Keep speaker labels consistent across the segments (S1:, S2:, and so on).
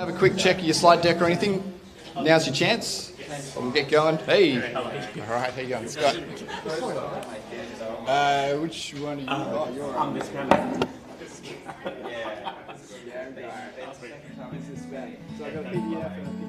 S1: Have a quick check of your slide deck or anything. Now's your chance. We'll get going. Hey. All right, how you going, Scott? Which one are you? Oh, you're on. This one. So I got a PDF and a PDF.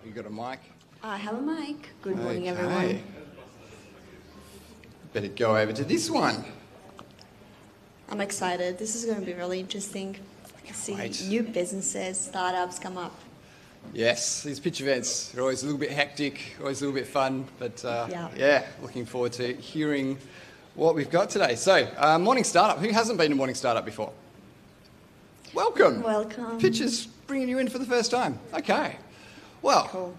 S1: You got a mic?
S2: Hello, Mike. Good morning, everyone.
S1: Better go over to this one.
S2: I'm excited. This is going to be really interesting. See new businesses, startups come up.
S1: Yes, these pitch events are always a little bit hectic, always a little bit fun, but yeah, looking forward to hearing what we've got today. So, morning startup. Who hasn't been to morning startup before? Welcome.
S2: Welcome.
S1: Pitchers bringing you in for the first time. Okay. Well, cool.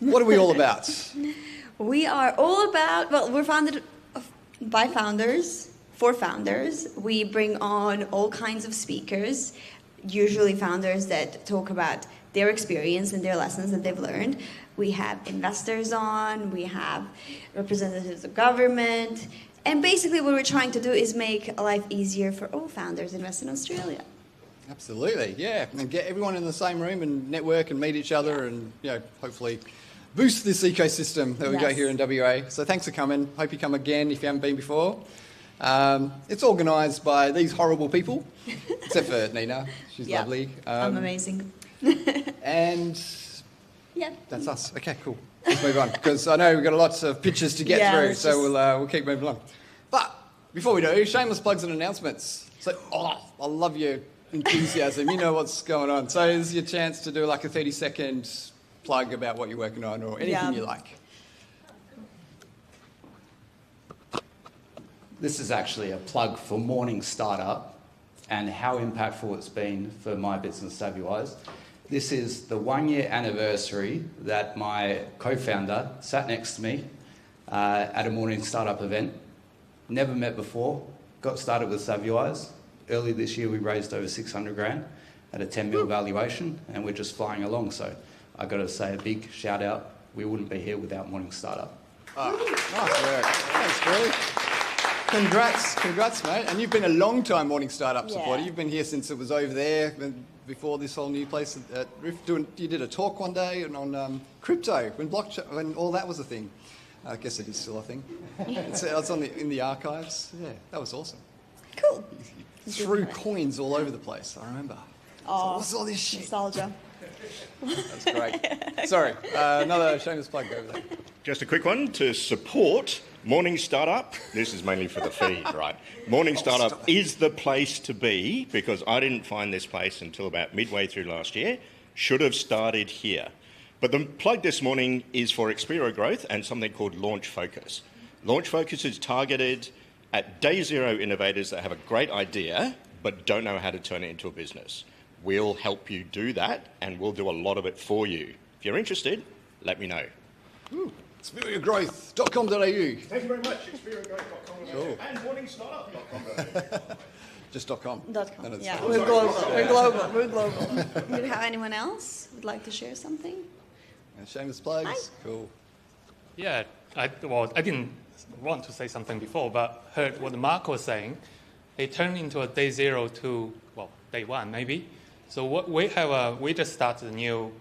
S1: What are we all about?
S2: We are all about, well, we're founded by founders, for founders. We bring on all kinds of speakers, usually founders that talk about their experience and their lessons that they've learned. We have investors on, we have representatives of government, and basically what we're trying to do is make life easier for all founders in Western Australia.
S1: Absolutely, yeah, and get everyone in the same room and network and meet each other and, you know, hopefully boost this ecosystem that we got here in WA. So thanks for coming. Hope you come again if you haven't been before. It's organised by these horrible people, except for Nina. She's lovely.
S2: I'm amazing.
S1: And that's us. Okay, cool. Let's move on, because I know we've got lots of pitches to get through, so we'll keep moving along. But before we do, shameless plugs and announcements. So, I love your enthusiasm. You know what's going on. So this is your chance to do like a 30-second plug about what you're working on or anything you like.
S3: This is actually a plug for Morning Startup and how impactful it's been for my business, MyNWise. This is the 1-year anniversary that my co-founder sat next to me at a Morning Startup event. Never met before, got started with MyNWise. Early this year, we raised over 600 grand at a 10 mil valuation, and we're just flying along. So I got to say a big shout out. We wouldn't be here without Morning Startup.
S1: Oh, nice work. Thanks, Billy. Congrats, mate. And you've been a long time Morning Startup supporter. You've been here since it was over there, before this whole new place at Rift. You did a talk one day on crypto when all that was a thing. I guess it is still a thing. It's in the archives. Yeah, that was awesome.
S2: Cool.
S1: Threw coins all over the place, I remember.
S2: Oh,
S1: what's all this shit?
S2: Nostalgia.
S1: That's great. Sorry, another shameless plug over there.
S4: Just a quick one to support Morning Startup. This is mainly for the feed, right? Morning Startup is the place to be because I didn't find this place until about midway through last year. Should have started here. But the plug this morning is for Expero Growth and something called Launch Focus. Launch Focus is targeted at day zero innovators that have a great idea but don't know how to turn it into a business. We'll help you do that and we'll do a lot of it for you. If you're interested, let me know.
S1: ExperoGrowth.com.au.
S4: Thank you very much. ExperoGrowth.com.au
S1: Cool.
S4: and morningstartup.com.au.
S1: Just .com.
S2: .com. Yeah, we're global. We're global. We're global. Do you have anyone else would like to share something?
S1: Shameless plugs.
S2: Hi.
S1: Cool.
S5: Yeah, I didn't want to say something before, but heard what Mark was saying. It turned into a day zero to, day one maybe. So what we just started a new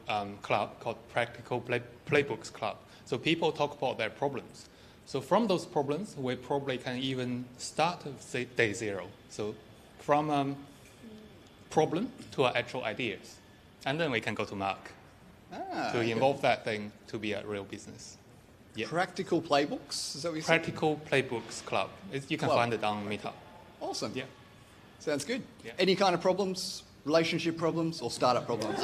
S5: club called Practical Playbooks Club. So people talk about their problems. So from those problems, we probably can even start say day zero. So from problem to our actual ideas. And then we can go to Mark to involve that thing to be a real business. Yeah.
S1: Practical Playbooks, is that what you said?
S5: Practical Playbooks Club. You can find it on Meetup.
S1: Awesome.
S5: Yeah.
S1: Sounds good.
S5: Yeah.
S1: Any kind of problems? Relationship problems or startup problems?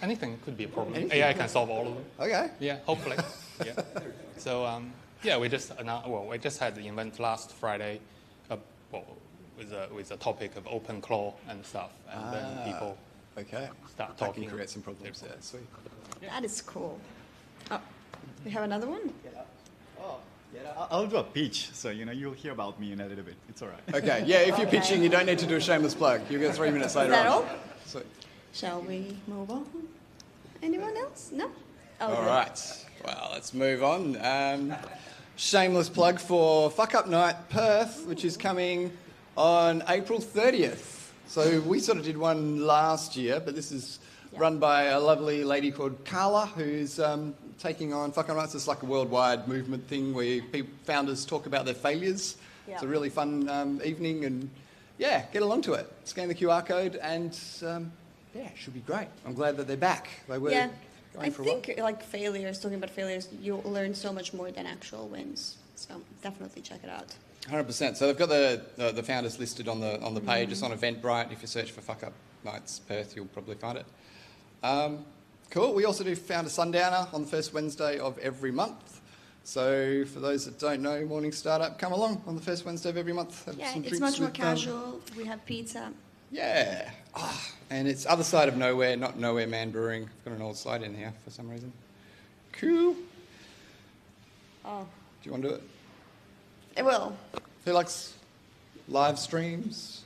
S5: Anything could be a problem. AI can solve all of them.
S1: Okay.
S5: Yeah, hopefully. Yeah. So, we just had the event last Friday, with a topic of open claw and stuff, and then people start talking.
S1: Can create some problems. Yeah, sweet.
S2: That is cool. Oh, we have another one?
S6: I'll do a pitch, so you'll hear about me in a little bit. It's all right.
S1: Okay, yeah, if you're pitching, you don't need to do a shameless plug. You'll get 3 minutes later.
S2: Is that all?
S1: Sweet.
S2: Shall we move on? Anyone else? No?
S1: All right. Well, let's move on. Shameless plug for Fuck Up Night Perth, which is coming on April 30th. So we sort of did one last year, but this is run by a lovely lady called Carla, who's taking on Fuck Up Nights. It's like a worldwide movement thing where founders talk about their failures. Yeah. It's a really fun evening, and get along to it. Scan the QR code, and it should be great. I'm glad that they're back. They were going for a while.
S2: Talking about failures, you'll learn so much more than actual wins. So definitely check it out.
S1: 100%. So they've got the founders listed on the page. It's on Eventbrite. If you search for Fuck Up Nights Perth, you'll probably find it. Cool. We also do Founder Sundowner on the first Wednesday of every month. So for those that don't know, Morning Startup, come along on the first Wednesday of every month.
S2: It's much more casual. We have pizza.
S1: Yeah. And it's other side of nowhere, not Nowhere Man Brewing. I've got an old slide in here for some reason. Cool.
S2: Oh.
S1: Do you want to do it?
S2: I will.
S1: Who likes live streams?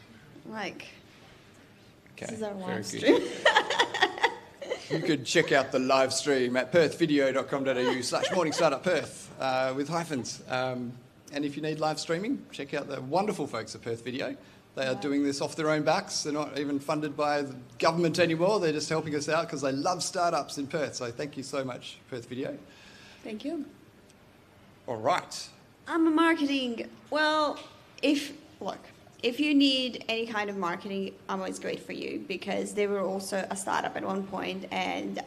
S2: Okay. This is our
S1: very
S2: live stream.
S1: You could check out the live stream at perthvideo.com.au/morningstartupperth with hyphens. And if you need live streaming, check out the wonderful folks at Perth Video. They are doing this off their own backs. They're not even funded by the government anymore. They're just helping us out because they love startups in Perth. So thank you so much, Perth Video.
S2: Thank you.
S1: All right.
S2: I'm a marketing. Well, if you need any kind of marketing, I'm always great for you because they were also a startup at one point, and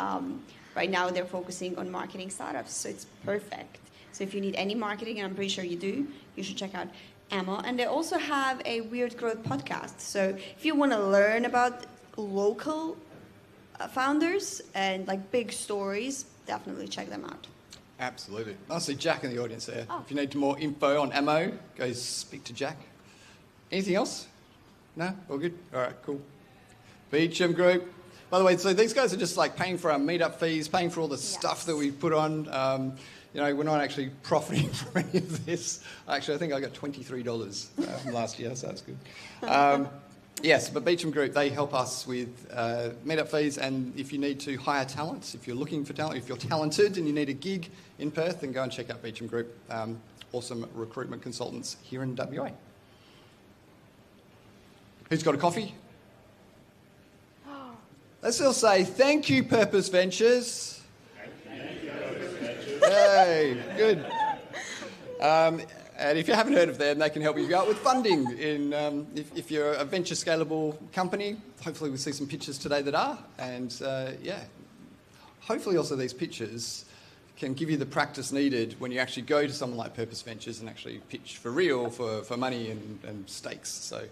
S2: right now they're focusing on marketing startups, so it's perfect. So if you need any marketing, and I'm pretty sure you do, you should check out Ammo. And they also have a Weird Growth podcast. So if you want to learn about local founders and big stories, definitely check them out.
S1: Absolutely. I see Jack in the audience there. If you need more info on Ammo, go speak to Jack. Anything else? No? All good? All right, cool. Beecham Group. By the way, so these guys are just paying for our meetup fees, paying for all the stuff that we put on. We're not actually profiting from any of this. Actually, I think I got $23 from last year, so that's good. Yes, but Beecham Group, they help us with meetup fees, and if you need to hire talent, if you're looking for talent, if you're talented and you need a gig in Perth, then go and check out Beecham Group. Awesome recruitment consultants here in WA. Who's got a coffee? Let's all say thank you, Purpose Ventures. Good. And if you haven't heard of them, they can help you out with funding. If you're a venture scalable company, hopefully we'll see some pictures today that are. And hopefully also these pictures can give you the practice needed when you actually go to someone like Purpose Ventures and actually pitch for real for money and stakes. So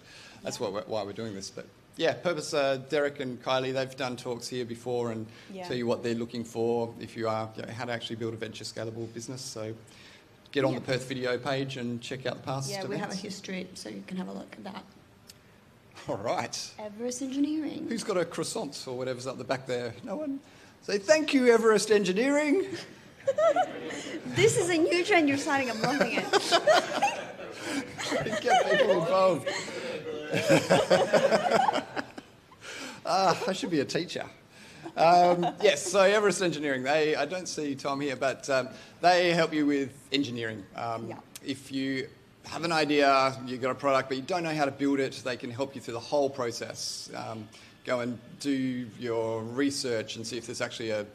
S1: that's why we're doing this. But yeah, Purpose, Derek and Kylie, they've done talks here before and tell you what they're looking for if you are, how to actually build a venture scalable business. So get on the Perth video page and check out the past events.
S2: We have a history, so you can have a look at that.
S1: All right.
S2: Everest Engineering.
S1: Who's got a croissant or whatever's up the back there? No one? Say thank you, Everest Engineering.
S2: This is a new trend you're starting. I'm loving it.
S1: Get people involved. I should be a teacher. Yes, so Everest Engineering, I don't see Tom here, but they help you with engineering. If you have an idea, you've got a product, but you don't know how to build it, they can help you through the whole process. Go and do your research and see if there's actually an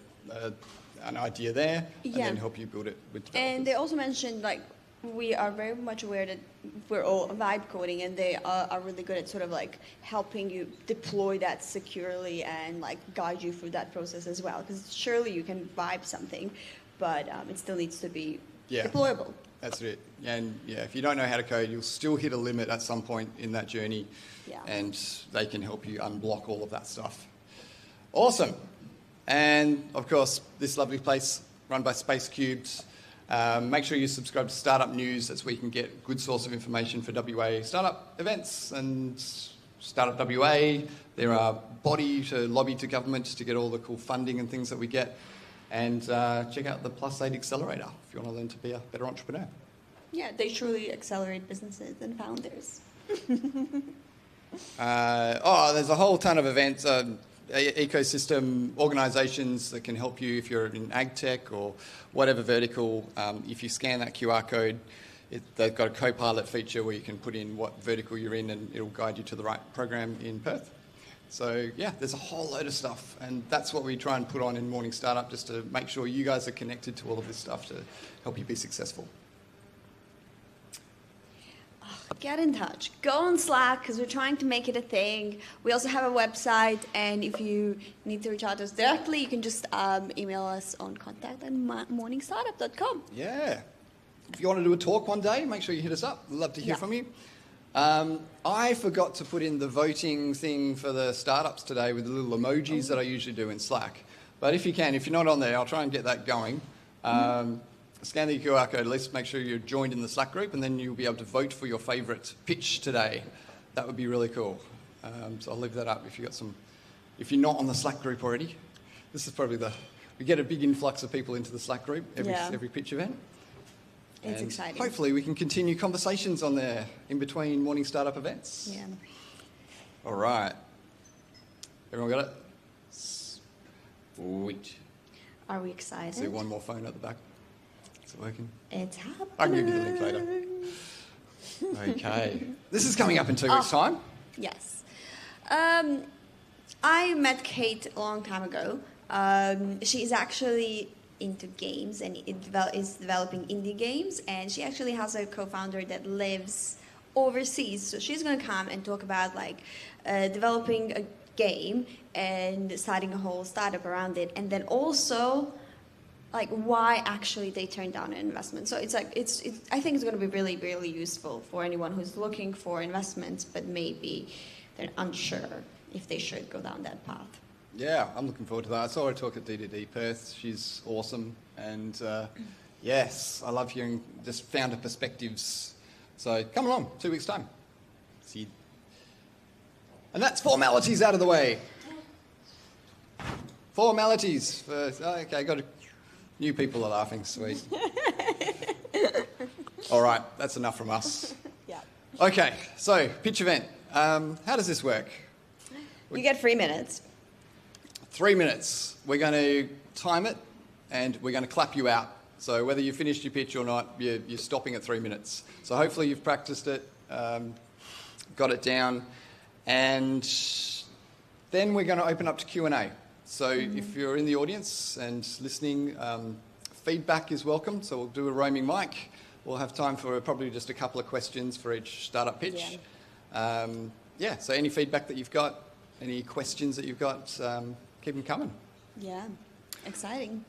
S1: idea there, and then help you build it with developers.
S2: And they also mentioned, like, we are very much aware that we're all vibe coding, and they are really good at sort of like helping you deploy that securely and like guide you through that process as well. Because surely you can vibe something, but it still needs to be deployable.
S1: That's it. And if you don't know how to code, you'll still hit a limit at some point in that journey, and they can help you unblock all of that stuff. Awesome. And of course, this lovely place run by Space Cubed. Make sure you subscribe to Startup News. That's where you can get a good source of information for WA startup events and Startup WA. They're a body to lobby to government to get all the cool funding and things that we get. And check out the Plus8 Accelerator if you want to learn to be a better entrepreneur.
S2: Yeah, they truly accelerate businesses and founders.
S1: There's a whole ton of events. Ecosystem organisations that can help you if you're in ag tech or whatever vertical. If you scan that QR code, they've got a co-pilot feature where you can put in what vertical you're in and it'll guide you to the right program in Perth. So there's a whole load of stuff, and that's what we try and put on in Morning Startup, just to make sure you guys are connected to all of this stuff to help you be successful.
S2: Get in touch. Go on Slack, because we're trying to make it a thing. We also have a website, and if you need to reach out to us directly, you can just email us on contact@morningstartup.com.
S1: Yeah. If you want to do a talk one day, make sure you hit us up. We'd love to hear from you. I forgot to put in the voting thing for the startups today with the little emojis that I usually do in Slack. But if you're not on there, I'll try and get that going. Scan the QR code, at least make sure you're joined in the Slack group, and then you'll be able to vote for your favourite pitch today. That would be really cool. So I'll leave that up if you're not on the Slack group already. This is probably we get a big influx of people into the Slack group every pitch event.
S2: It's exciting.
S1: Hopefully we can continue conversations on there in between morning startup events.
S2: Yeah.
S1: All right. Everyone got it? Sweet.
S2: Are we excited?
S1: See one more phone at the back. Is it working?
S2: It's happening.
S1: I can give you the link later. Okay. This is coming up in 2 weeks' time.
S2: Yes. I met Kate a long time ago. She's actually into games and is developing indie games, and she actually has a co-founder that lives overseas. So she's going to come and talk about developing a game and starting a whole startup around it, and then also why actually they turned down an investment. So I think it's going to be really, really useful for anyone who's looking for investments, but maybe they're unsure if they should go down that path.
S1: Yeah, I'm looking forward to that. I saw her talk at DDD Perth. She's awesome. And yes, I love hearing just founder perspectives. So come along, 2 weeks' time. See you. And that's formalities out of the way. Formalities. Okay, got new people are laughing. Sweet. All right, that's enough from us.
S2: Yeah.
S1: Okay, so pitch event. How does this work?
S2: You get 3 minutes.
S1: 3 minutes. We're going to time it, and we're going to clap you out. So whether you finished your pitch or not, you're stopping at 3 minutes. So hopefully you've practiced it, got it down, and then we're going to open up to Q&A. So if you're in the audience and listening, feedback is welcome, so we'll do a roaming mic. We'll have time for probably just a couple of questions for each startup pitch. So any feedback that you've got, any questions that you've got, keep them coming.
S2: Yeah, exciting.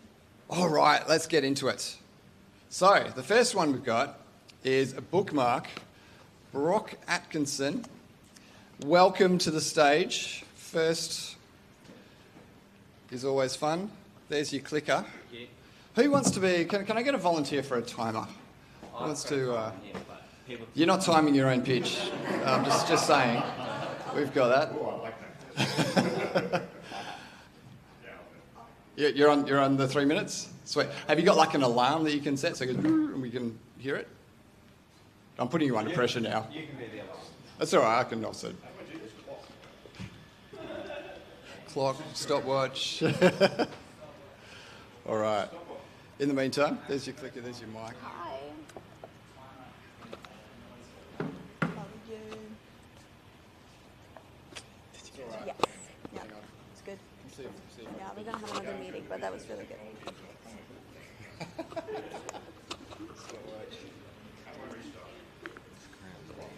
S1: All right, let's get into it. So the first one we've got is a bookmark. Brock Atkinson, welcome to the stage. First is always fun. There's your clicker. Yeah. Who wants to be... Can I get a volunteer for a timer? Who wants to... You're not timing your own pitch. I'm just saying. We've got that.
S4: Oh, I like that.
S1: You're on the 3 minutes? Sweet. Have you got like an alarm that you can set so it goes and we can hear it? I'm putting you under pressure now.
S7: You can be the alarm.
S1: That's all right, I can also... Clock, stopwatch. All right. In the meantime, there's your clicker, there's your mic.
S2: Hi.
S1: It's all right.
S2: Yes. Yeah, it's good.
S1: See you.
S2: Yeah, we're going to have another meeting, but that was really good.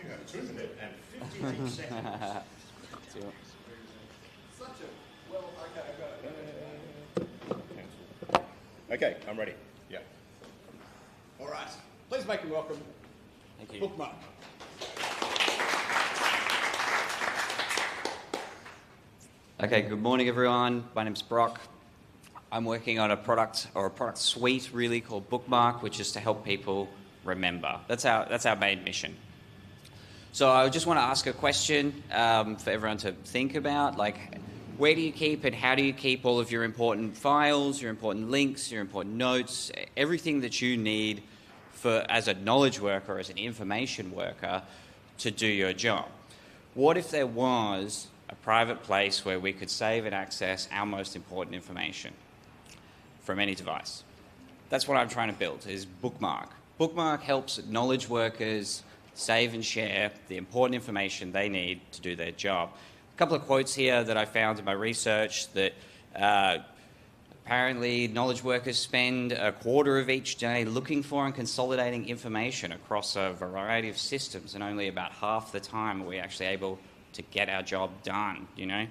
S4: You have 2 minutes and 58 seconds. Okay, I'm ready. Yeah.
S1: All right. Please make him welcome.
S7: Thank you.
S1: Bookmark.
S7: Okay, good morning everyone. My name's Brock. I'm working on a product suite really called Bookmark, which is to help people remember. That's our main mission. So I just want to ask a question for everyone to think about, like, where do you keep and how do you keep all of your important files, your important links, your important notes, everything that you need for as a knowledge worker, as an information worker, to do your job? What if there was a private place where we could save and access our most important information from any device? That's what I'm trying to build, is Bookmark. Bookmark helps knowledge workers save and share the important information they need to do their job. A couple of quotes here that I found in my research that apparently knowledge workers spend a quarter of each day looking for and consolidating information across a variety of systems, and only about half the time are we actually able to get our job done, you know.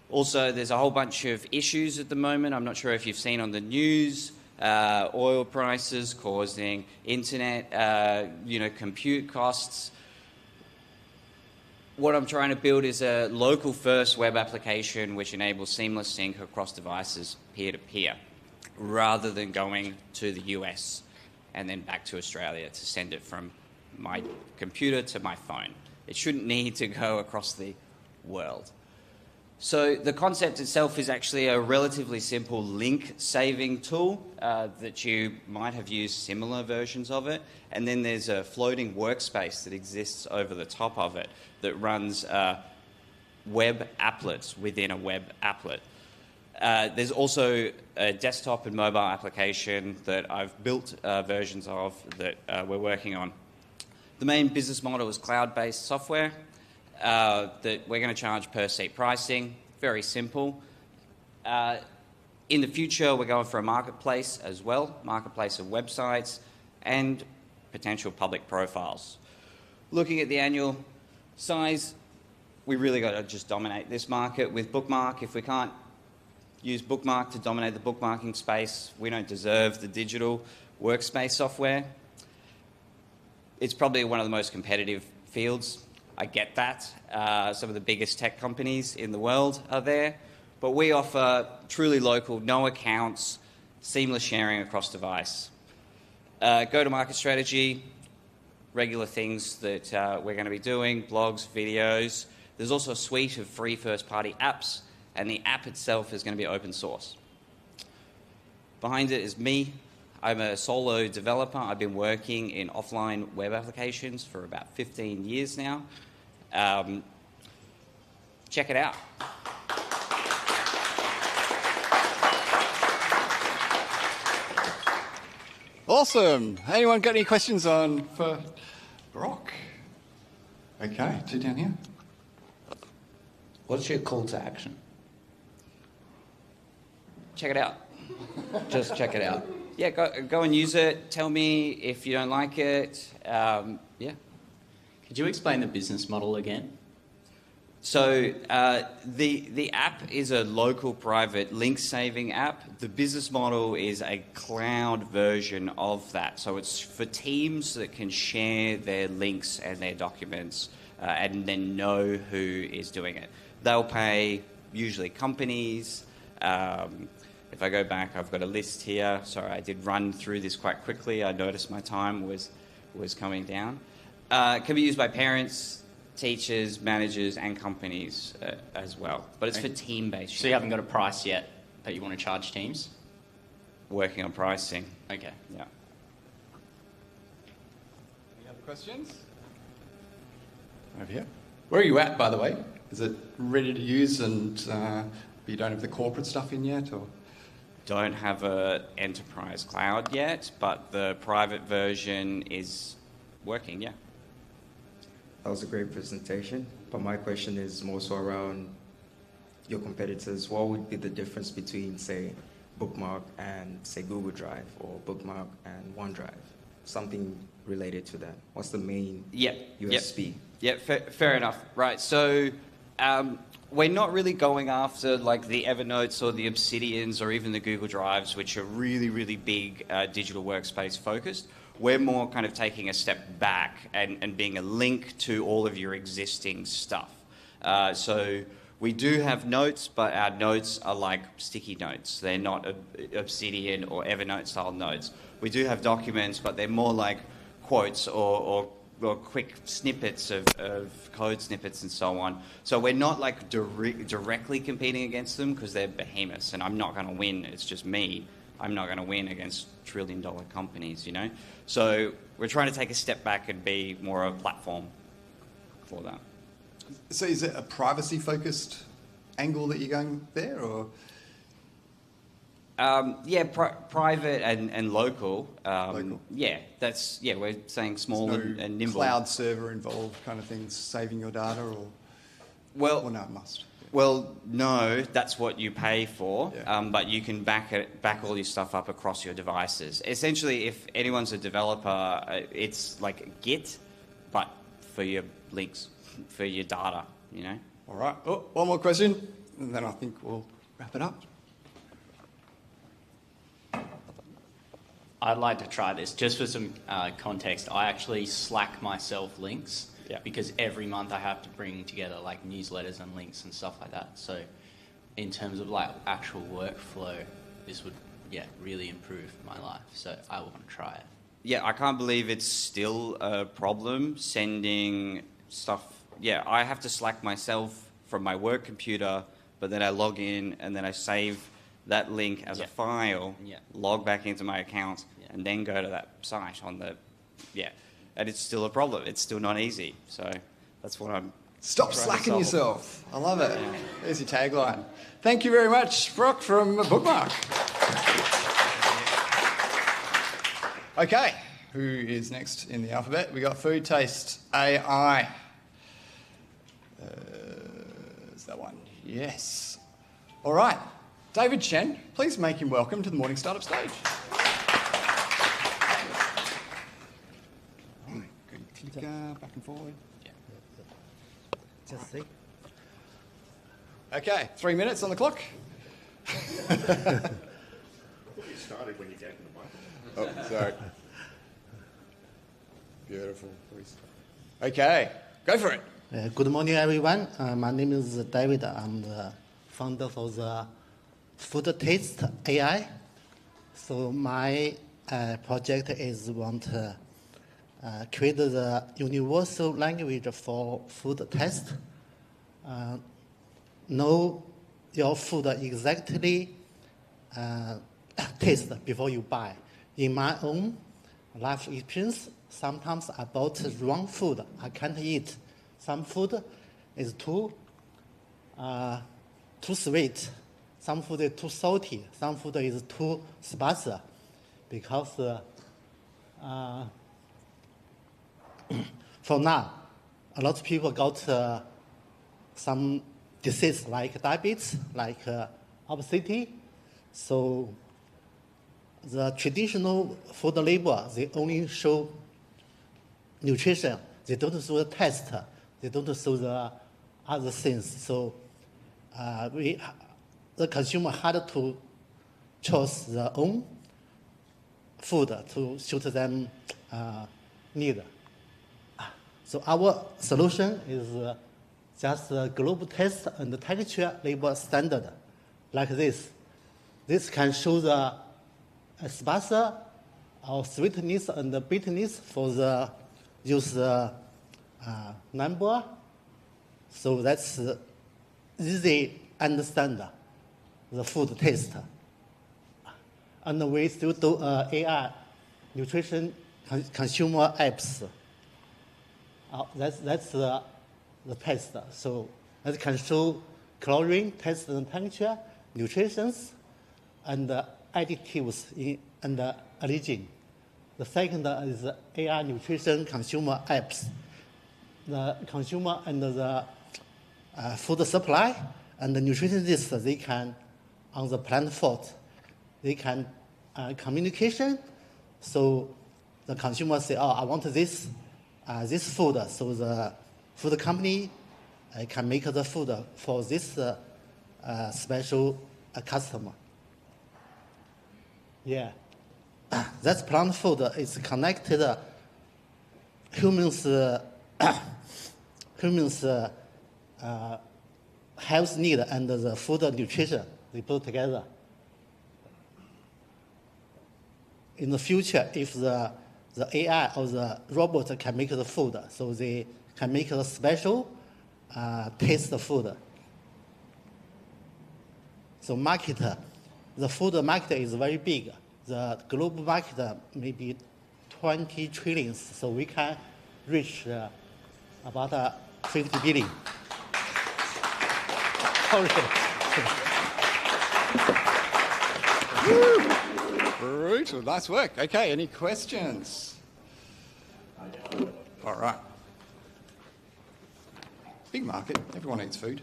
S7: Also, there's a whole bunch of issues at the moment. I'm not sure if you've seen on the news, oil prices causing internet, compute costs. What I'm trying to build is a local first web application which enables seamless sync across devices peer-to-peer, rather than going to the US and then back to Australia to send it from my computer to my phone. It shouldn't need to go across the world. So the concept itself is actually a relatively simple link saving tool that you might have used similar versions of it. And then there's a floating workspace that exists over the top of it that runs web applets within a web applet. There's also a desktop and mobile application that I've built versions of that we're working on. The main business model is cloud-based software that we're going to charge per seat pricing. Very simple. In the future, we're going for a marketplace as well, marketplace of websites and potential public profiles. Looking at the annual size, we really got to just dominate this market with Bookmark. If we can't use Bookmark to dominate the bookmarking space, we don't deserve the digital workspace software. It's probably one of the most competitive fields. I get that. Some of the biggest tech companies in the world are there, but we offer truly local, no accounts, seamless sharing across device. Go-to-market strategy, regular things that we're going to be doing, blogs, videos. There's also a suite of free first-party apps, and the app itself is going to be open source. Behind it is me. I'm a solo developer. I've been working in offline web applications for about 15 years now. Check it out.
S1: Awesome. Anyone got any questions for Brock? Okay, 2 down here.
S3: What's your call to action?
S7: Check it out.
S3: just check it out.
S7: Yeah, go and use it. Tell me if you don't like it. Yeah.
S8: Could you explain the business model again?
S7: So the app is a local private link saving app. The business model is a cloud version of that. So it's for teams that can share their links and their documents and then know who is doing it. They'll pay usually companies. If I go back, I've got a list here. Sorry, I did run through this quite quickly. I noticed my time was coming down. Can be used by parents, teachers, managers, and companies as well. But it's for team-based.
S8: So you haven't got a price yet that you want to charge teams?
S7: Working on pricing.
S8: Okay.
S7: Yeah.
S1: Any other questions? Over here. Where are you at, by the way? Is it ready to use and you don't have the corporate stuff in yet, or?
S7: Don't have a enterprise cloud yet, but the private version is working, yeah.
S9: That was a great presentation, but my question is more so around your competitors. What would be the difference between, say, Bookmark and, say, Google Drive, or Bookmark and OneDrive? Something related to that. What's the main USP?
S7: Yeah, fair enough. Right, so we're not really going after like the Evernotes or the Obsidians or even the Google Drives, which are really, really big digital workspace focused. We're more kind of taking a step back and being a link to all of your existing stuff. So we do have notes, but our notes are like sticky notes. They're not Obsidian or Evernote style notes. We do have documents, but they're more like quotes or quick snippets of code snippets and so on. So we're not like directly competing against them because they're behemoths and I'm not going to win. It's just me. I'm not going to win against trillion-dollar companies, you know? So we're trying to take a step back and be more of a platform for that.
S1: So is it a privacy-focused angle that you're going there, or?
S7: Private and local.
S1: Local.
S7: Yeah, we're saying small and nimble.
S1: Cloud server involved kind of things, saving your data, or?
S7: Well,
S1: or no, it must.
S7: Well, no, that's what you pay for,
S1: Yeah.
S7: but you can back all your stuff up across your devices. Essentially, if anyone's a developer, it's like Git, but for your links, for your data, you know?
S1: All right. Oh, one more question, and then I think we'll wrap it up.
S8: I'd like to try this. Just for some context, I actually Slack myself links.
S7: Yeah.
S8: Because every month I have to bring together like newsletters and links and stuff like that. So in terms of like actual workflow, this would really improve my life. So I want to try it.
S7: Yeah, I can't believe it's still a problem sending stuff. Yeah, I have to Slack myself from my work computer, but then I log in and then I save that link as a file, log back into my account, and then go to that site on the, and it's still a problem. It's still not easy. So that's what I'm
S1: Stop slacking yourself. I love it. Yeah. There's your tagline. Thank you very much, Brock from Bookmark. Okay, who is next in the alphabet? We got FoodTaste AI. Is that one? Yes. All right. David Chen, please make him welcome to the Morning Startup stage. Clicker, back and forward.
S10: Just see.
S1: Okay, 3 minutes on the clock.
S4: You started when you gave them the mic.
S1: Oh, sorry. Beautiful. Okay, go for it.
S10: Good morning, everyone. My name is David. I'm the founder of the FoodTaste AI. So my project is want to create the universal language for food test. Know your food exactly taste before you buy. In my own life experience, sometimes I bought wrong food. I can't eat. Some food is too sweet. Some food is too salty. Some food is too spicy. Because for now, a lot of people got some disease like diabetes, like obesity. So the traditional food label, they only show nutrition. They don't show the taste. They don't show the other things. So the consumer had to choose their own food to suit them need. So our solution is just a global taste and texture label standard, like this. This can show the spice or sweetness and bitterness for the use number. So that's easy understand the food taste. And we still do AI nutrition consumer apps. That's the taste. So that can show chlorine, taste and texture, nutrition, and additives and allergen. The second is AI nutrition consumer apps. The consumer and the food supply and the nutritionist, they can, on the platform, they can communication. So the consumer say, oh, I want this food. So the food company can make the food for this special customer. Yeah. That plant food is connected humans health need and the food nutrition, they put together. In the future, if the AI or the robot can make the food, so they can make a special taste food. So the food market is very big. The global market maybe 20 trillion, so we can reach about 50 billion.
S1: Brutal, nice work. Okay, any questions? All right. Big market, everyone eats food.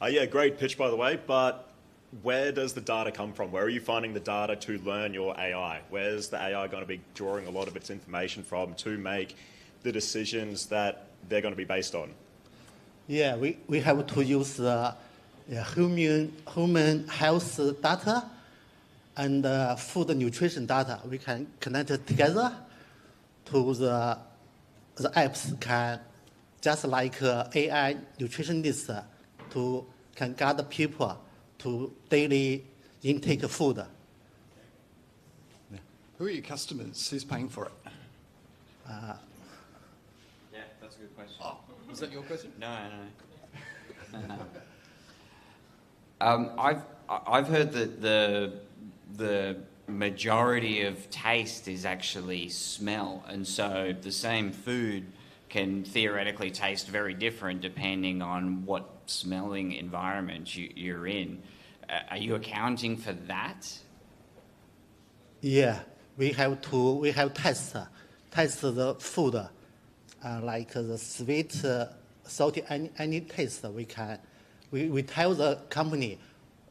S11: Yeah, great pitch, by the way, but where does the data come from? Where are you finding the data to learn your AI? Where's the AI going to be drawing a lot of its information from to make the decisions that they're going to be based on?
S10: Yeah, we have to use human health data and food nutrition data. We can connect it together to the apps can, just like AI nutritionist, can guide people to daily intake food.
S1: Yeah. Who are your customers? Who's paying for it?
S7: Yeah, that's a good question.
S1: Oh, was that your question?
S7: No. I've heard that the majority of taste is actually smell, and so the same food can theoretically taste very different depending on what smelling environment you're in. Are you accounting for that?
S10: Yeah, we have test the food, like the sweet, salty, any taste. We tell the company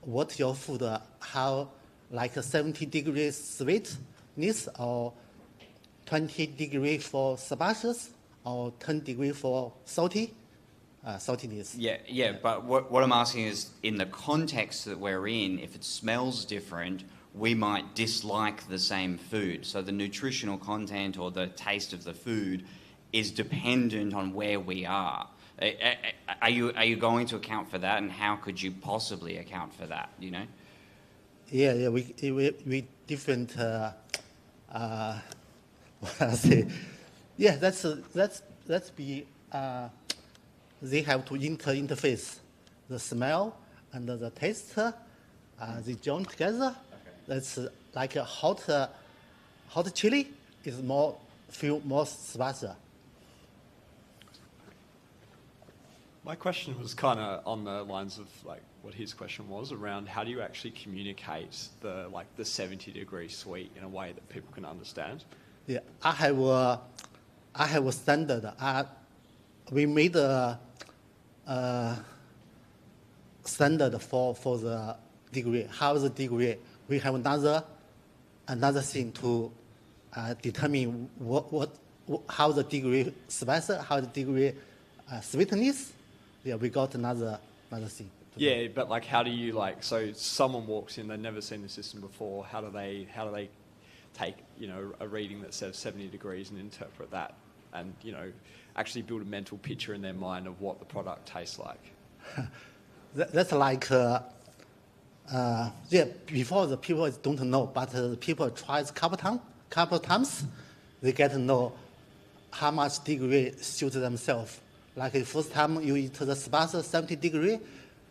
S10: what your food, how like 70 degrees sweetness or 20 degrees for spices or 10 degrees for saltiness.
S7: Yeah, but what I'm asking is, in the context that we're in, if it smells different, we might dislike the same food. So the nutritional content or the taste of the food is dependent on where we are. Are you going to account for that, and how could you possibly account for that? You know?
S10: Yeah, we different. What I say? Yeah, that's be. They have to interface the smell and the taste. They join together. Okay. That's like a hot chili is feel more spicy.
S12: My question was kind of on the lines of like what his question was around how do you actually communicate the 70-degree sweet in a way that people can understand?
S10: Yeah, I have a standard. We made a standard for the degree. How is the degree? We have another another thing to determine how the degree spice, how the degree sweetness. Yeah, we got another thing.
S12: Yeah, but like, how do you like? So someone walks in, they've never seen the system before. How do they take a reading that says 70 degrees and interpret that, and actually build a mental picture in their mind of what the product tastes like?
S10: That's like before the people don't know, but the people try a couple times, they get to know how much degree suits themselves. Like the first time you eat the spice 70 degree,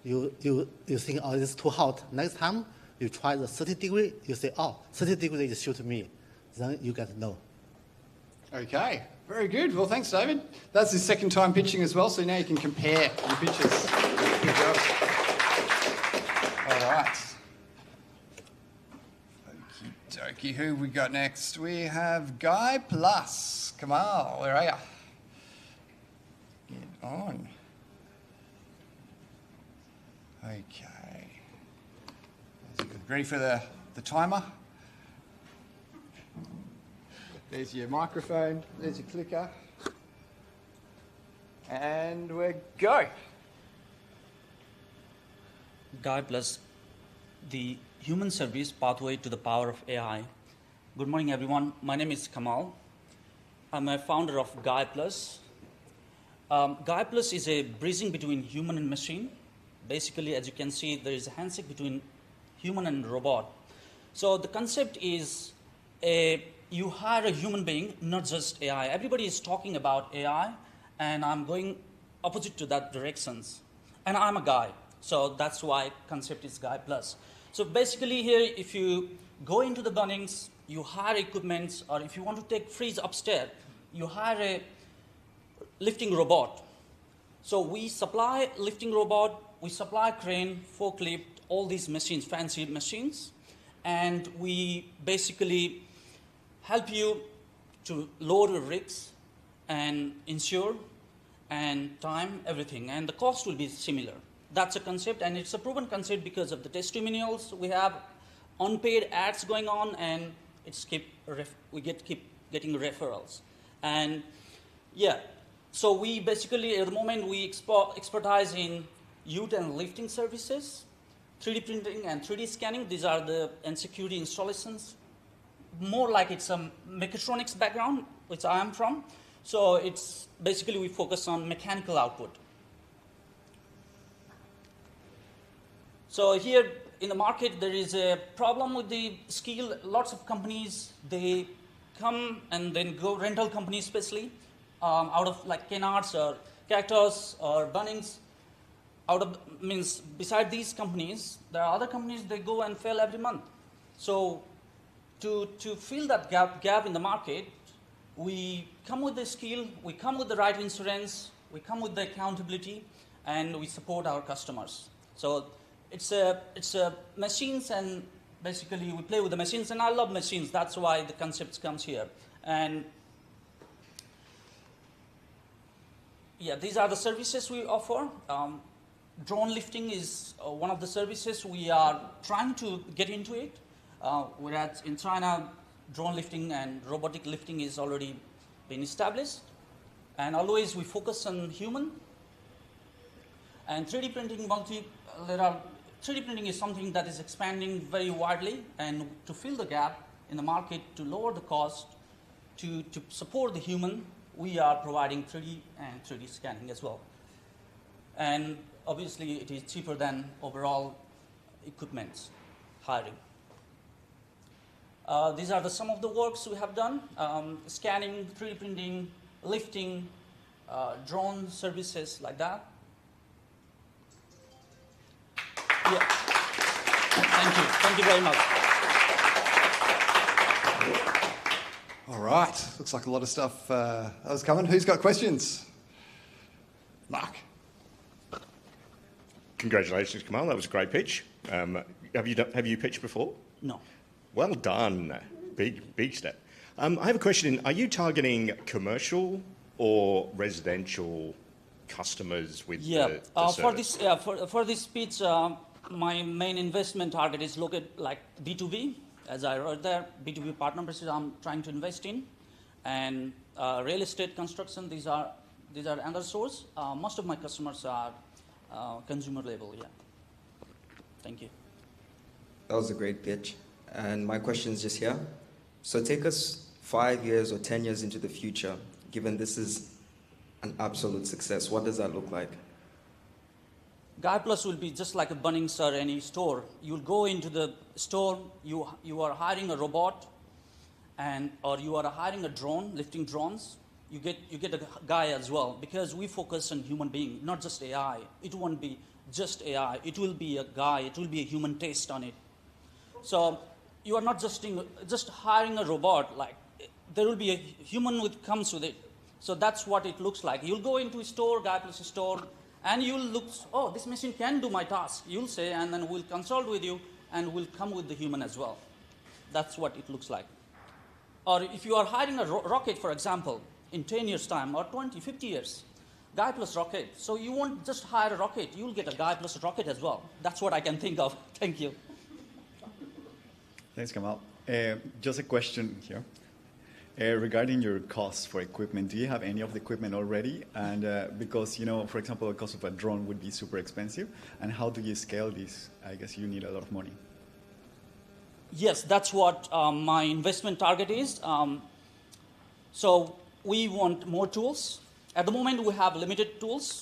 S10: you think, oh, it's too hot. Next time you try the 30 degree, you say, oh, 30 degree is suit me. Then you get to know.
S1: Okay, very good. Well, thanks, David. That's his second time pitching as well, so now you can compare your pitches. Good job. All right. Okie dokie, who have we got next? We have Guy plus Kamal. Where are you? Get on. Okay. Ready for the timer? There's your microphone, there's your clicker. And we're go.
S13: Guy plus the human service pathway to the power of AI. Good morning, everyone. My name is Kamal. I'm a founder of Guy plus. Guy plus is a bridging between human and machine. Basically, as you can see, there is a handshake between human and robot. So the concept is you hire a human being, not just AI. Everybody is talking about AI, and I'm going opposite to that directions. And I'm a guy, so that's why concept is Guy plus. So basically here, if you go into the Bunnings, you hire equipment, or if you want to take freeze upstairs, you hire a lifting robot. So we supply lifting robot, we supply crane, forklift, all these machines, fancy machines, and we basically help you to lower your risks and insure and time, everything. And the cost will be similar. That's a concept, and it's a proven concept because of the testimonials. We have unpaid ads going on, and keep getting referrals. And yeah, so we basically, at the moment, we expertise in ute and lifting services, 3D printing and 3D scanning. These are the and security installations. More like it's a mechatronics background, which I am from. So it's basically we focus on mechanical output. So here in the market, there is a problem with the skill. Lots of companies, they come and then go, rental companies especially, out of like Kennards or Cactus or Bunnings. Beside these companies, there are other companies, they go and fail every month. So to fill that gap in the market, we come with the skill, we come with the right insurance, we come with the accountability, and we support our customers. So it's a machines, and basically we play with the machines, and I love machines. That's why the concept comes here. And yeah, these are the services we offer. Drone lifting is one of the services we are trying to get into it. Whereas in China, drone lifting and robotic lifting is already been established. And always we focus on human. And 3D printing 3D printing is something that is expanding very widely, and to fill the gap in the market, to lower the cost, to support the human, we are providing 3D and 3D scanning as well. And obviously it is cheaper than overall equipment hiring. These are some of the works we have done: scanning, 3D printing, lifting, drone services like that. Yeah. Thank you very much.
S1: All right, looks like a lot of stuff that was coming. Who's got questions? Mark.
S4: Congratulations, Kamal. That was a great pitch. Have you pitched before?
S13: No.
S4: Well done. Big step. I have a question. Are you targeting commercial or residential customers with the service?
S13: For this pitch, my main investment target is located like B2B. as I wrote there, B2B partnerships I'm trying to invest in, and real estate construction. These are another source. Most of my customers are consumer level. Yeah. Thank you.
S9: That was a great pitch. And my question is just here. So take us 5 years or 10 years into the future, given this is an absolute success. What does that look like?
S13: Guy Plus will be just like a Bunnings or any store. You'll go into the store, you are hiring a robot, or you are hiring a drone, lifting drones. You get a guy as well, because we focus on human being, not just AI. It won't be just AI. It will be a guy. It will be a human taste on it. So you are not just hiring a robot. Like, there will be a human which comes with it. So that's what it looks like. You'll go into a store, Guy Plus store, and you'll look, oh, this machine can do my task, you'll say, and then we'll consult with you, and we'll come with the human as well. That's what it looks like. Or if you are hiring a rocket, for example, in 10 years' time, or 20, 50 years, Guy Plus rocket. So you won't just hire a rocket, you'll get a Guy Plus rocket as well. That's what I can think of. Thank you.
S6: Thanks, Kamal. Just a question here. Regarding your costs for equipment, do you have any of the equipment already? And because, for example, the cost of a drone would be super expensive. And how do you scale this? I guess you need a lot of money.
S13: Yes, that's what my investment target is. So we want more tools. At the moment, we have limited tools.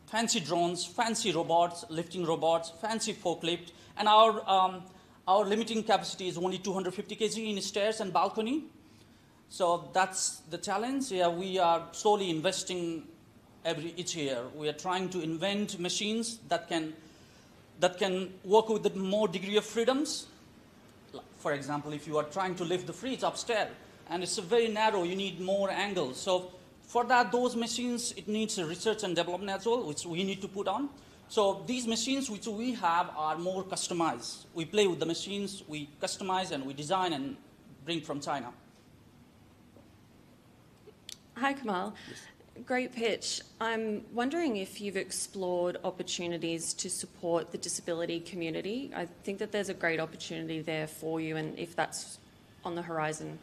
S13: Fancy drones, fancy robots, lifting robots, fancy forklift. And our limiting capacity is only 250 kg in stairs and balcony. So that's the challenge. Yeah, we are slowly investing each year. We are trying to invent machines that can work with the more degree of freedoms. For example, if you are trying to lift the fridge upstairs and it's very narrow, you need more angles. So for that, those machines, it needs research and development as well, which we need to put on. So these machines which we have are more customized. We play with the machines, we customize and we design and bring from China.
S14: Hi, Kamal. Yes. Great pitch. I'm wondering if you've explored opportunities to support the disability community. I think that there's a great opportunity there for you, and if that's on the horizon.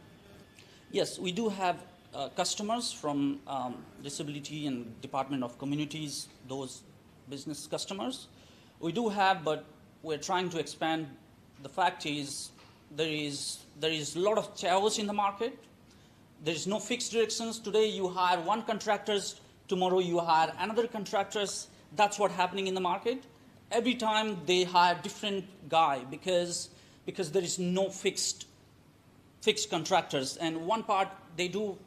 S13: Yes, we do have customers from Disability and Department of Communities, those business customers. We do have, but we're trying to expand. The fact is there is a lot of chaos in the market. There is no fixed directions. Today you hire one contractors, tomorrow you hire another contractors. That's what's happening in the market. Every time they hire different guy because there is no fixed contractors. And one part they do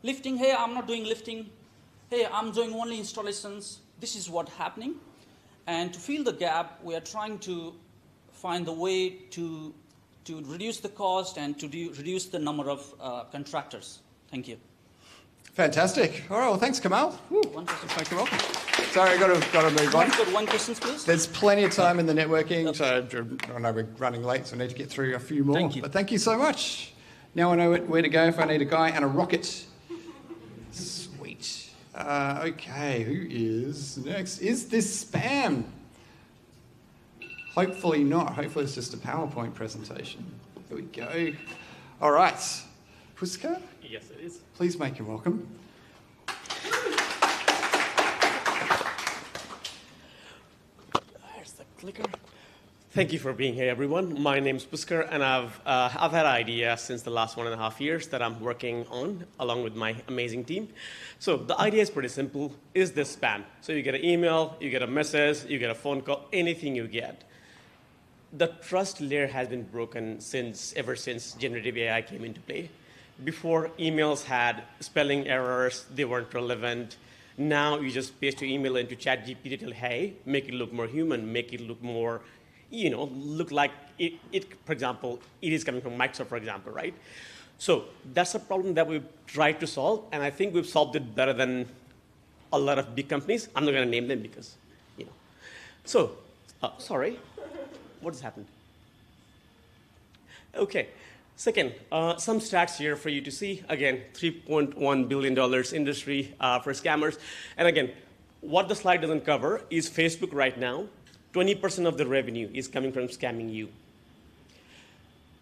S13: lifting. Hey, I'm not doing lifting. Hey, I'm doing only installations. This is what's happening. And to fill the gap, we are trying to find the way to reduce the cost and to reduce the number of contractors. Thank you.
S1: Fantastic. All right, well, thanks, Kamal.
S13: One question.
S1: Thank you, welcome. Sorry, I've got to move on.
S13: Got one question, please.
S1: There's plenty of time in the networking, so I know we're running late, so I need to get through a few more.
S13: Thank you.
S1: But thank you so much. Now I know where to go if I need a guy and a rocket. Sweet. Okay, who is next? Is this spam? Hopefully not. Hopefully it's just a PowerPoint presentation. There we go. All right. Puskar?
S15: Yes, it is.
S1: Please make him welcome.
S15: There's the clicker. Thank you for being here, everyone. My name's Puskar, and I've had an idea since the last 1.5 years that I'm working on, along with my amazing team. So the idea is pretty simple. Is this spam? So you get an email, you get a message, you get a phone call, anything you get. The trust layer has been broken ever since generative AI came into play. Before, emails had spelling errors, they weren't relevant. Now you just paste your email into ChatGPT to tell, hey, make it look more human, make it look more, look like it, for example, it is coming from Microsoft, for example, right? So that's a problem that we've tried to solve, and I think we've solved it better than a lot of big companies. I'm not going to name them because, So, sorry. What has happened? Okay. Second, some stats here for you to see. Again, $3.1 billion industry for scammers. And again, what the slide doesn't cover is Facebook right now, 20% of the revenue is coming from scamming you.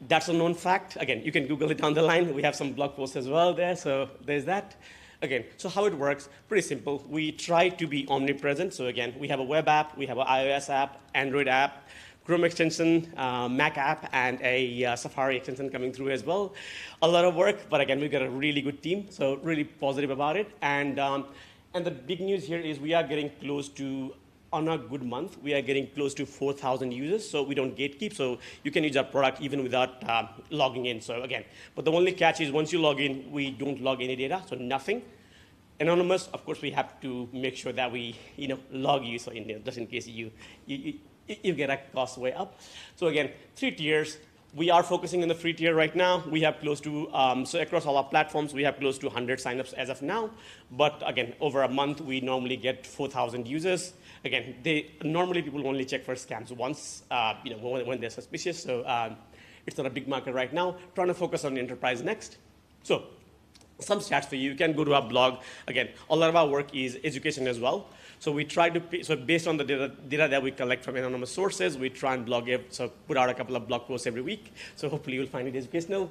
S15: That's a known fact. Again, you can Google it down the line. We have some blog posts as well there, so there's that. Again, so how it works, pretty simple. We try to be omnipresent. So again, we have a web app, we have an iOS app, Android app, Chrome extension, Mac app, and a Safari extension coming through as well. A lot of work, but again, we've got a really good team, so really positive about it. And the big news here is we are getting close to, on a good month, we are getting close to 4,000 users, so we don't gatekeep, so you can use our product even without logging in. So again, but the only catch is once you log in, we don't log any data, so nothing. Anonymous, of course, we have to make sure that we log you, so just in case you get a cost way up. So again, 3 tiers. We are focusing on the free tier right now. We have close to, so across all our platforms, we have close to 100 signups as of now. But again, over a month, we normally get 4,000 users. Again, normally people only check for scams once, when they're suspicious. So it's not a big market right now. Trying to focus on enterprise next. So some stats for you. You can go to our blog. Again, a lot of our work is education as well. So we try to, so based on the data that we collect from anonymous sources, we try and blog it, so put out a couple of blog posts every week. So hopefully you'll find it educational.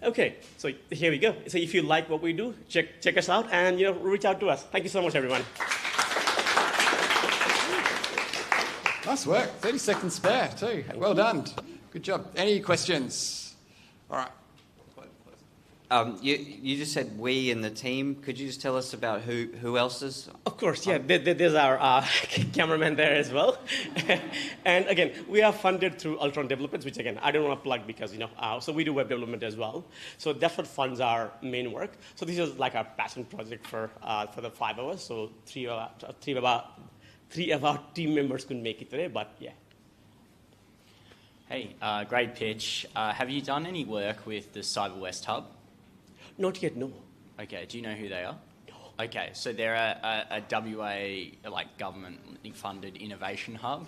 S15: Okay, so here we go. So if you like what we do, check us out and reach out to us. Thank you so much, everyone.
S1: Nice work. 30 seconds spare too. Well done. Good job. Any questions? All right.
S7: You just said we in the team. Could you just tell us about who else is?
S15: Of course, yeah. There's our cameraman there as well. And again, we are funded through Ultron Developments, which again, I don't want to plug because, so we do web development as well. So that's what funds our main work. So this is like our passion project for the 5 of us. So three of our team members couldn't make it today, but yeah.
S8: Hey, great pitch. Have you done any work with the Cyber West Hub?
S15: Not yet, no.
S8: Okay, do you know who they are? No. Okay, so they're a WA government-funded innovation hub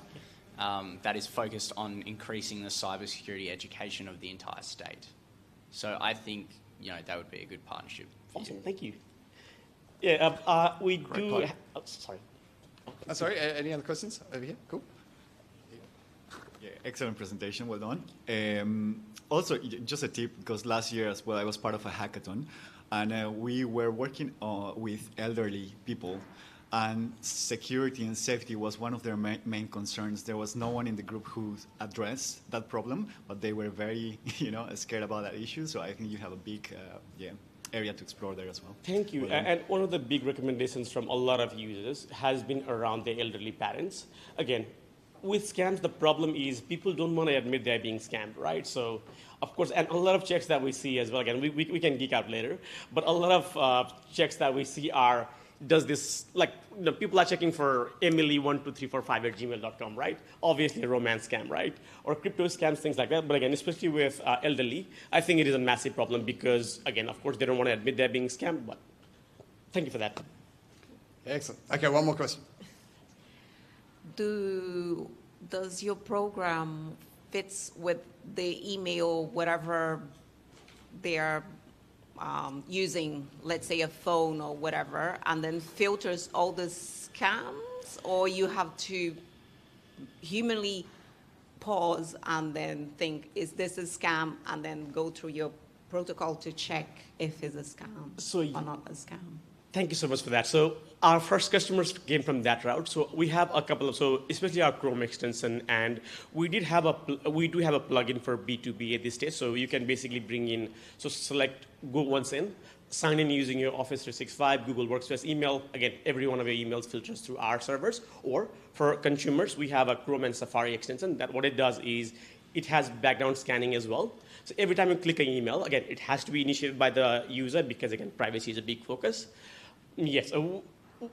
S8: that is focused on increasing the cybersecurity education of the entire state. So I think that would be a good partnership.
S15: Awesome, thank you. Yeah, we do. Sorry.
S1: Sorry. Any other questions over here? Cool.
S6: Yeah, excellent presentation. Well done. Also, just a tip, because last year as well, I was part of a hackathon, and we were working with elderly people, and security and safety was one of their main concerns. There was no one in the group who addressed that problem, but they were very, scared about that issue. So I think you have a big, area to explore there as well.
S15: Thank you. And one of the big recommendations from a lot of users has been around the elderly parents. Again, with scams, the problem is people don't want to admit they're being scammed, right? So, of course, and a lot of checks that we see as well, again, we can geek out later, but a lot of checks that we see are, does this, people are checking for emily12345@gmail.com, right? Obviously a romance scam, right? Or crypto scams, things like that. But again, especially with elderly, I think it is a massive problem because, again, of course, they don't want to admit they're being scammed, but thank you for that.
S1: Excellent. Okay, one more question.
S16: Does your program fits with the email, whatever they are using, let's say a phone or whatever, and then filters all the scams, or you have to humanly pause and then think, is this a scam, and then go through your protocol to check if it's a scam or not a scam?
S15: Thank you so much for that. So our first customers came from that route. So we have a couple of, so especially our Chrome extension, and we do have a plugin for B2B at this stage. So you can basically bring in, so select, go once in, sign in using your Office 365, Google Workspace email. Again, every one of your emails filters through our servers. Or for consumers, we have a Chrome and Safari extension that what it does is it has background scanning as well. So every time you click an email, again, it has to be initiated by the user because, again, privacy is a big focus. Yes,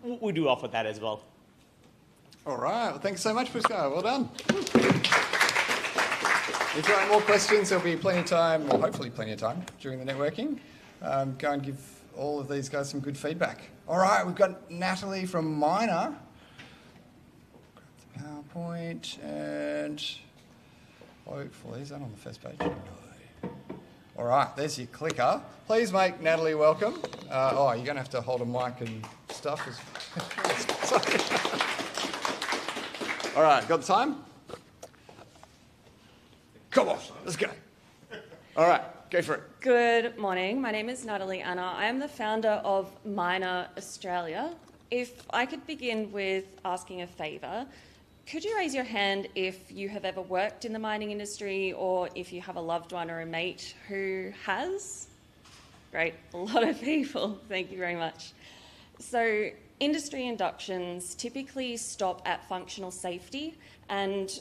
S15: we do offer that as well.
S1: All right. Well, thanks so much, Puskar. Well done. If there are more questions, there'll be plenty of time, or hopefully plenty of time, during the networking. Go and give all of these guys some good feedback. All right. We've got Natalie from MYNR. Grab the PowerPoint, and hopefully, is that on the first page? All right, there's your clicker. Please make Natalie welcome. You're going to have to hold a mic and stuff. All right, got the time? Come on, let's go. All right, go for it.
S14: Good morning. My name is Natalie Anna. I am the founder of MYNR Australia. If I could begin with asking a favour, could you raise your hand if you have ever worked in the mining industry or if you have a loved one or a mate who has? Great, a lot of people. Thank you very much. So, industry inductions typically stop at functional safety and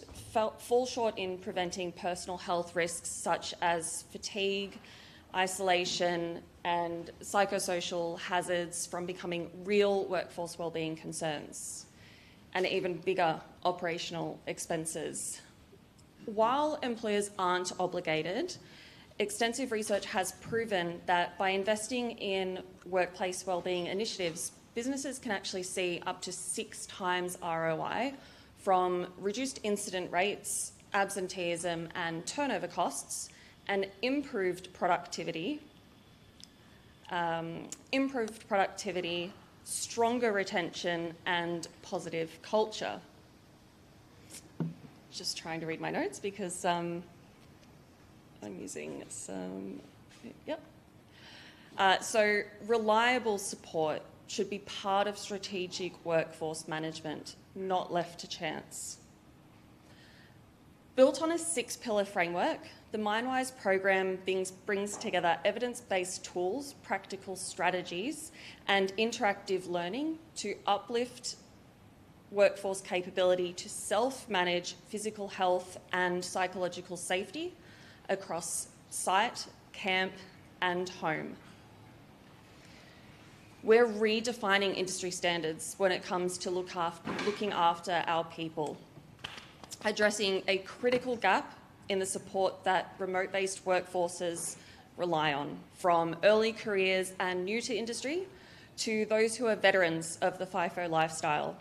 S14: fall short in preventing personal health risks such as fatigue, isolation, and psychosocial hazards from becoming real workforce wellbeing concerns, and even bigger operational expenses. While employers aren't obligated, extensive research has proven that by investing in workplace wellbeing initiatives, businesses can actually see up to 6 times ROI from reduced incident rates, absenteeism and turnover costs, and improved productivity, stronger retention and positive culture. Just trying to read my notes because I'm using some, so reliable support should be part of strategic workforce management, not left to chance. Built on a 6-pillar framework, the MineWise program brings together evidence-based tools, practical strategies, and interactive learning to uplift workforce capability to self-manage physical health and psychological safety across site, camp, and home. We're redefining industry standards when it comes to looking after our people, addressing a critical gap in the support that remote-based workforces rely on, from early careers and new to industry to those who are veterans of the FIFO lifestyle.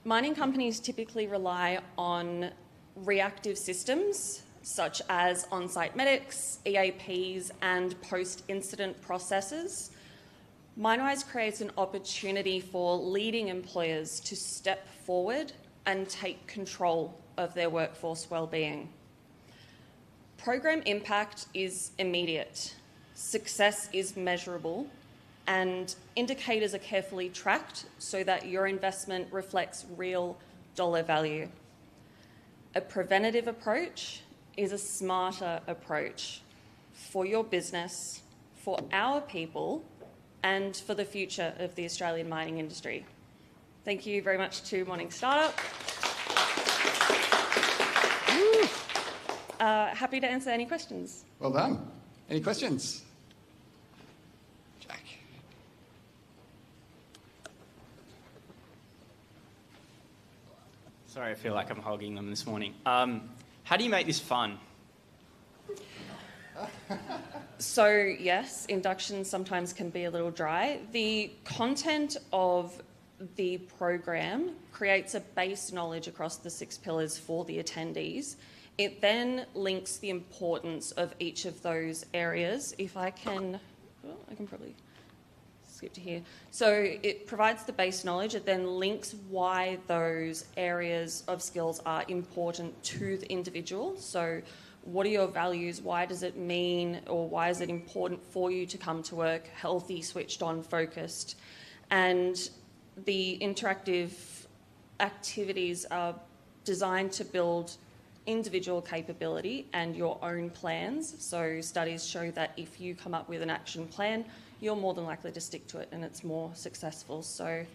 S14: Mining companies typically rely on reactive systems such as on-site medics, EAPs, and post-incident processes. MineWise creates an opportunity for leading employers to step forward and take control of their workforce wellbeing. Program impact is immediate, success is measurable, and indicators are carefully tracked so that your investment reflects real dollar value. A preventative approach is a smarter approach for your business, for our people, and for the future of the Australian mining industry. Thank you very much to Morning Startup. Happy to answer any questions.
S1: Well done. Any questions? Jack.
S17: Sorry, I feel like I'm hogging them this morning. How do you make this fun?
S14: So yes, inductions sometimes can be a little dry. The content of the program creates a base knowledge across the 6 pillars for the attendees. It then links the importance of each of those areas. If I can, well, I can probably skip to here. So it provides the base knowledge. It then links why those areas of skills are important to the individual. So what are your values? Why does it mean, or why is it important for you to come to work healthy, switched on, focused? And the interactive activities are designed to build individual capability and your own plans. So studies show that if you come up with an action plan, you're more than likely to stick to it and it's more successful. So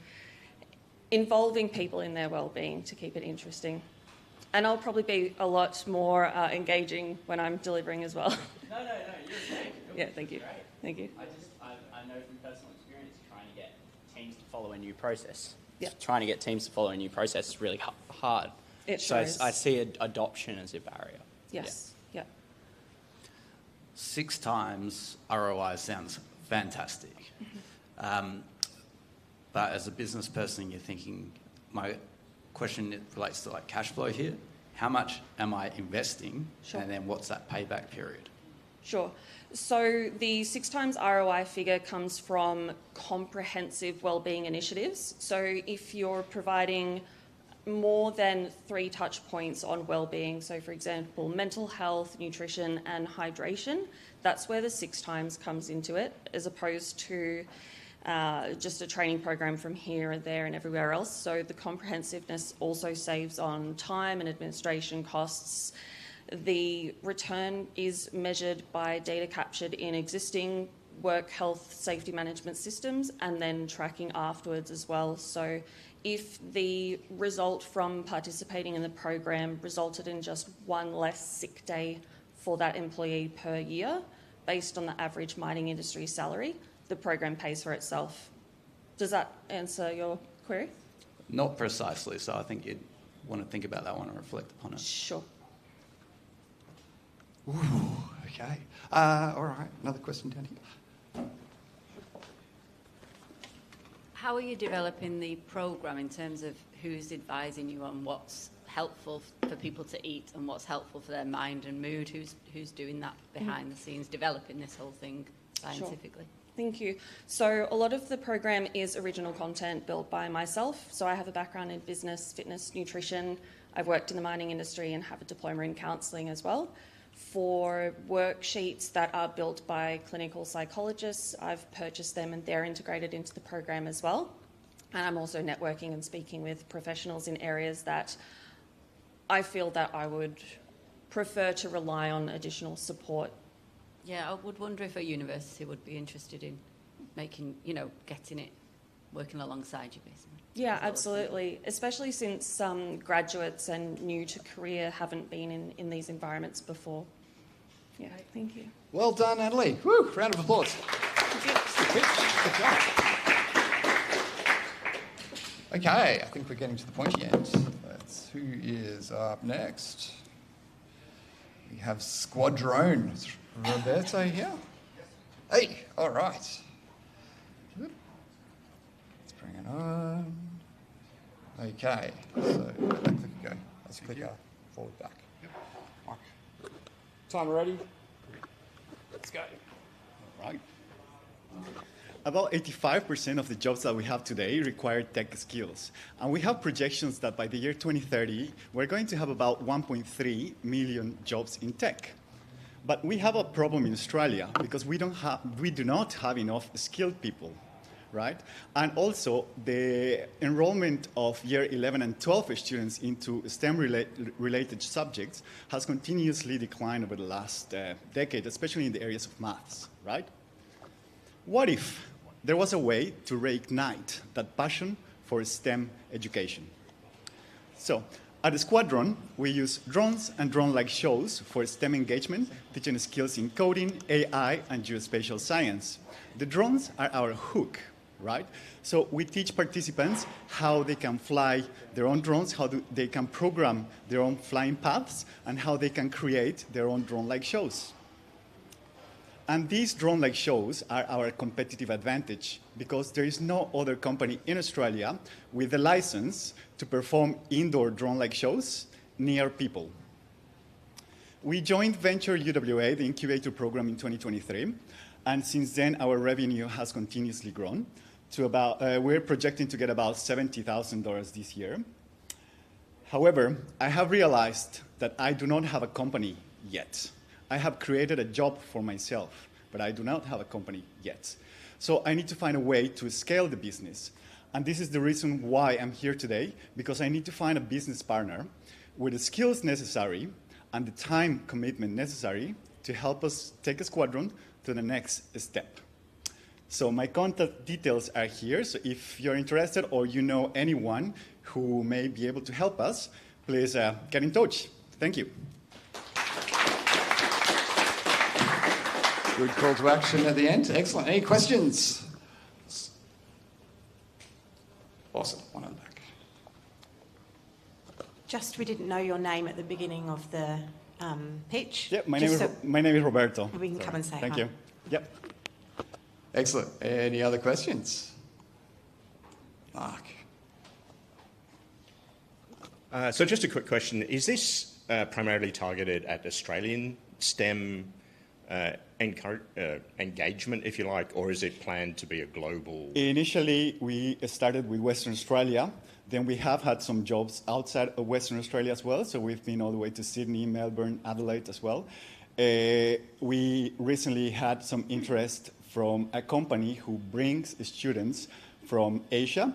S14: involving people in their wellbeing to keep it interesting. And I'll probably be a lot more engaging when I'm delivering as well.
S17: No, you're okay.
S14: Yeah, thank you.
S17: Great.
S14: Thank you.
S17: I know from personal experience trying to get teams to follow a new process.
S14: Yeah.
S17: Trying to get teams to follow a new process is really hard.
S14: It
S17: so
S14: sure is.
S17: I see adoption as a barrier.
S14: Yes. Yeah.
S3: 6 times ROI sounds fantastic. But as a business person, you're thinking, my question relates to like cash flow here. How much am I investing?
S14: Sure.
S3: And then what's that payback period?
S14: Sure. So the 6 times ROI figure comes from comprehensive wellbeing initiatives. So if you're providing more than 3 touch points on wellbeing. So, for example, mental health, nutrition, and hydration. That's where the 6 times comes into it, as opposed to just a training program from here and there and everywhere else. So the comprehensiveness also saves on time and administration costs. The return is measured by data captured in existing work health safety management systems and then tracking afterwards as well. So if the result from participating in the program resulted in just 1 less sick day for that employee per year, based on the average mining industry salary, the program pays for itself. Does that answer your query?
S3: Not precisely, so I think you'd want to think about that one and reflect upon it.
S14: Sure.
S1: Ooh, okay. All right, another question down here.
S18: How are you developing the program in terms of who's advising you on what's helpful for people to eat and what's helpful for their mind and mood? Who's doing that behind the scenes, developing this whole thing scientifically?
S14: Sure. Thank you. So a lot of the program is original content built by myself. So I have a background in business, fitness, nutrition. I've worked in the mining industry and have a diploma in counselling as well. For worksheets that are built by clinical psychologists, I've purchased them and they're integrated into the program as well. And I'm also networking and speaking with professionals in areas that I feel that I would prefer to rely on additional support.
S18: Yeah, I would wonder if a university would be interested in making, getting it, working alongside you, basically.
S14: Yeah, absolutely. Especially since graduates and new to career haven't been in these environments before. Yeah, thank you.
S1: Well done, Natalie. Woo, round of applause. Good job. Okay, I think we're getting to the pointy end. That's who is up next. We have Squadrone. Is Roberto here? Hey, all right. Let's bring it on. Okay, so back click go. Let's click forward back. Yep.
S12: Time ready? Let's go.
S6: All right. About 85% of the jobs that we have today require tech skills. And we have projections that by the year 2030, we're going to have about 1.3 million jobs in tech. But we have a problem in Australia because we do not have enough skilled people, right? And also, the enrollment of year 11 and 12 students into STEM-related subjects has continuously declined over the last decade, especially in the areas of maths, right? What if there was a way to reignite that passion for STEM education? So, at the Squadrone, we use drones and drone-like shows for STEM engagement, teaching skills in coding, AI, and geospatial science. The drones are our hook, right? So we teach participants how they can fly their own drones, how they can program their own flying paths, and how they can create their own drone-like shows. And these drone-like shows are our competitive advantage because there is no other company in Australia with a license to perform indoor drone-like shows near people. We joined Venture UWA, the incubator program, in 2023, and since then our revenue has continuously grown to about, we're projecting to get about $70,000 this year. However, I have realized that I do not have a company yet. I have created a job for myself, but I do not have a company yet. So I need to find a way to scale the business. And this is the reason why I'm here today, because I need to find a business partner with the skills necessary and the time commitment necessary to help us take a Squadrone to the next step. So my contact details are here. So if you're interested or you know anyone who may be able to help us, please get in touch. Thank you.
S1: Good call to action at the end. Excellent. Any questions? Awesome. One on the back.
S19: Just, we didn't know your name at the beginning of the pitch.
S6: Yeah, my name is Roberto.
S19: We can come and say
S6: Thank
S19: hi.
S6: you. Yep.
S1: Excellent. Any other questions? Mark.
S4: So just a quick question. Is this primarily targeted at Australian STEM engagement, if you like, or is it planned to be a global?
S6: Initially, we started with Western Australia. Then we have had some jobs outside of Western Australia as well. So we've been all the way to Sydney, Melbourne, Adelaide as well. We recently had some interest from a company who brings students from Asia,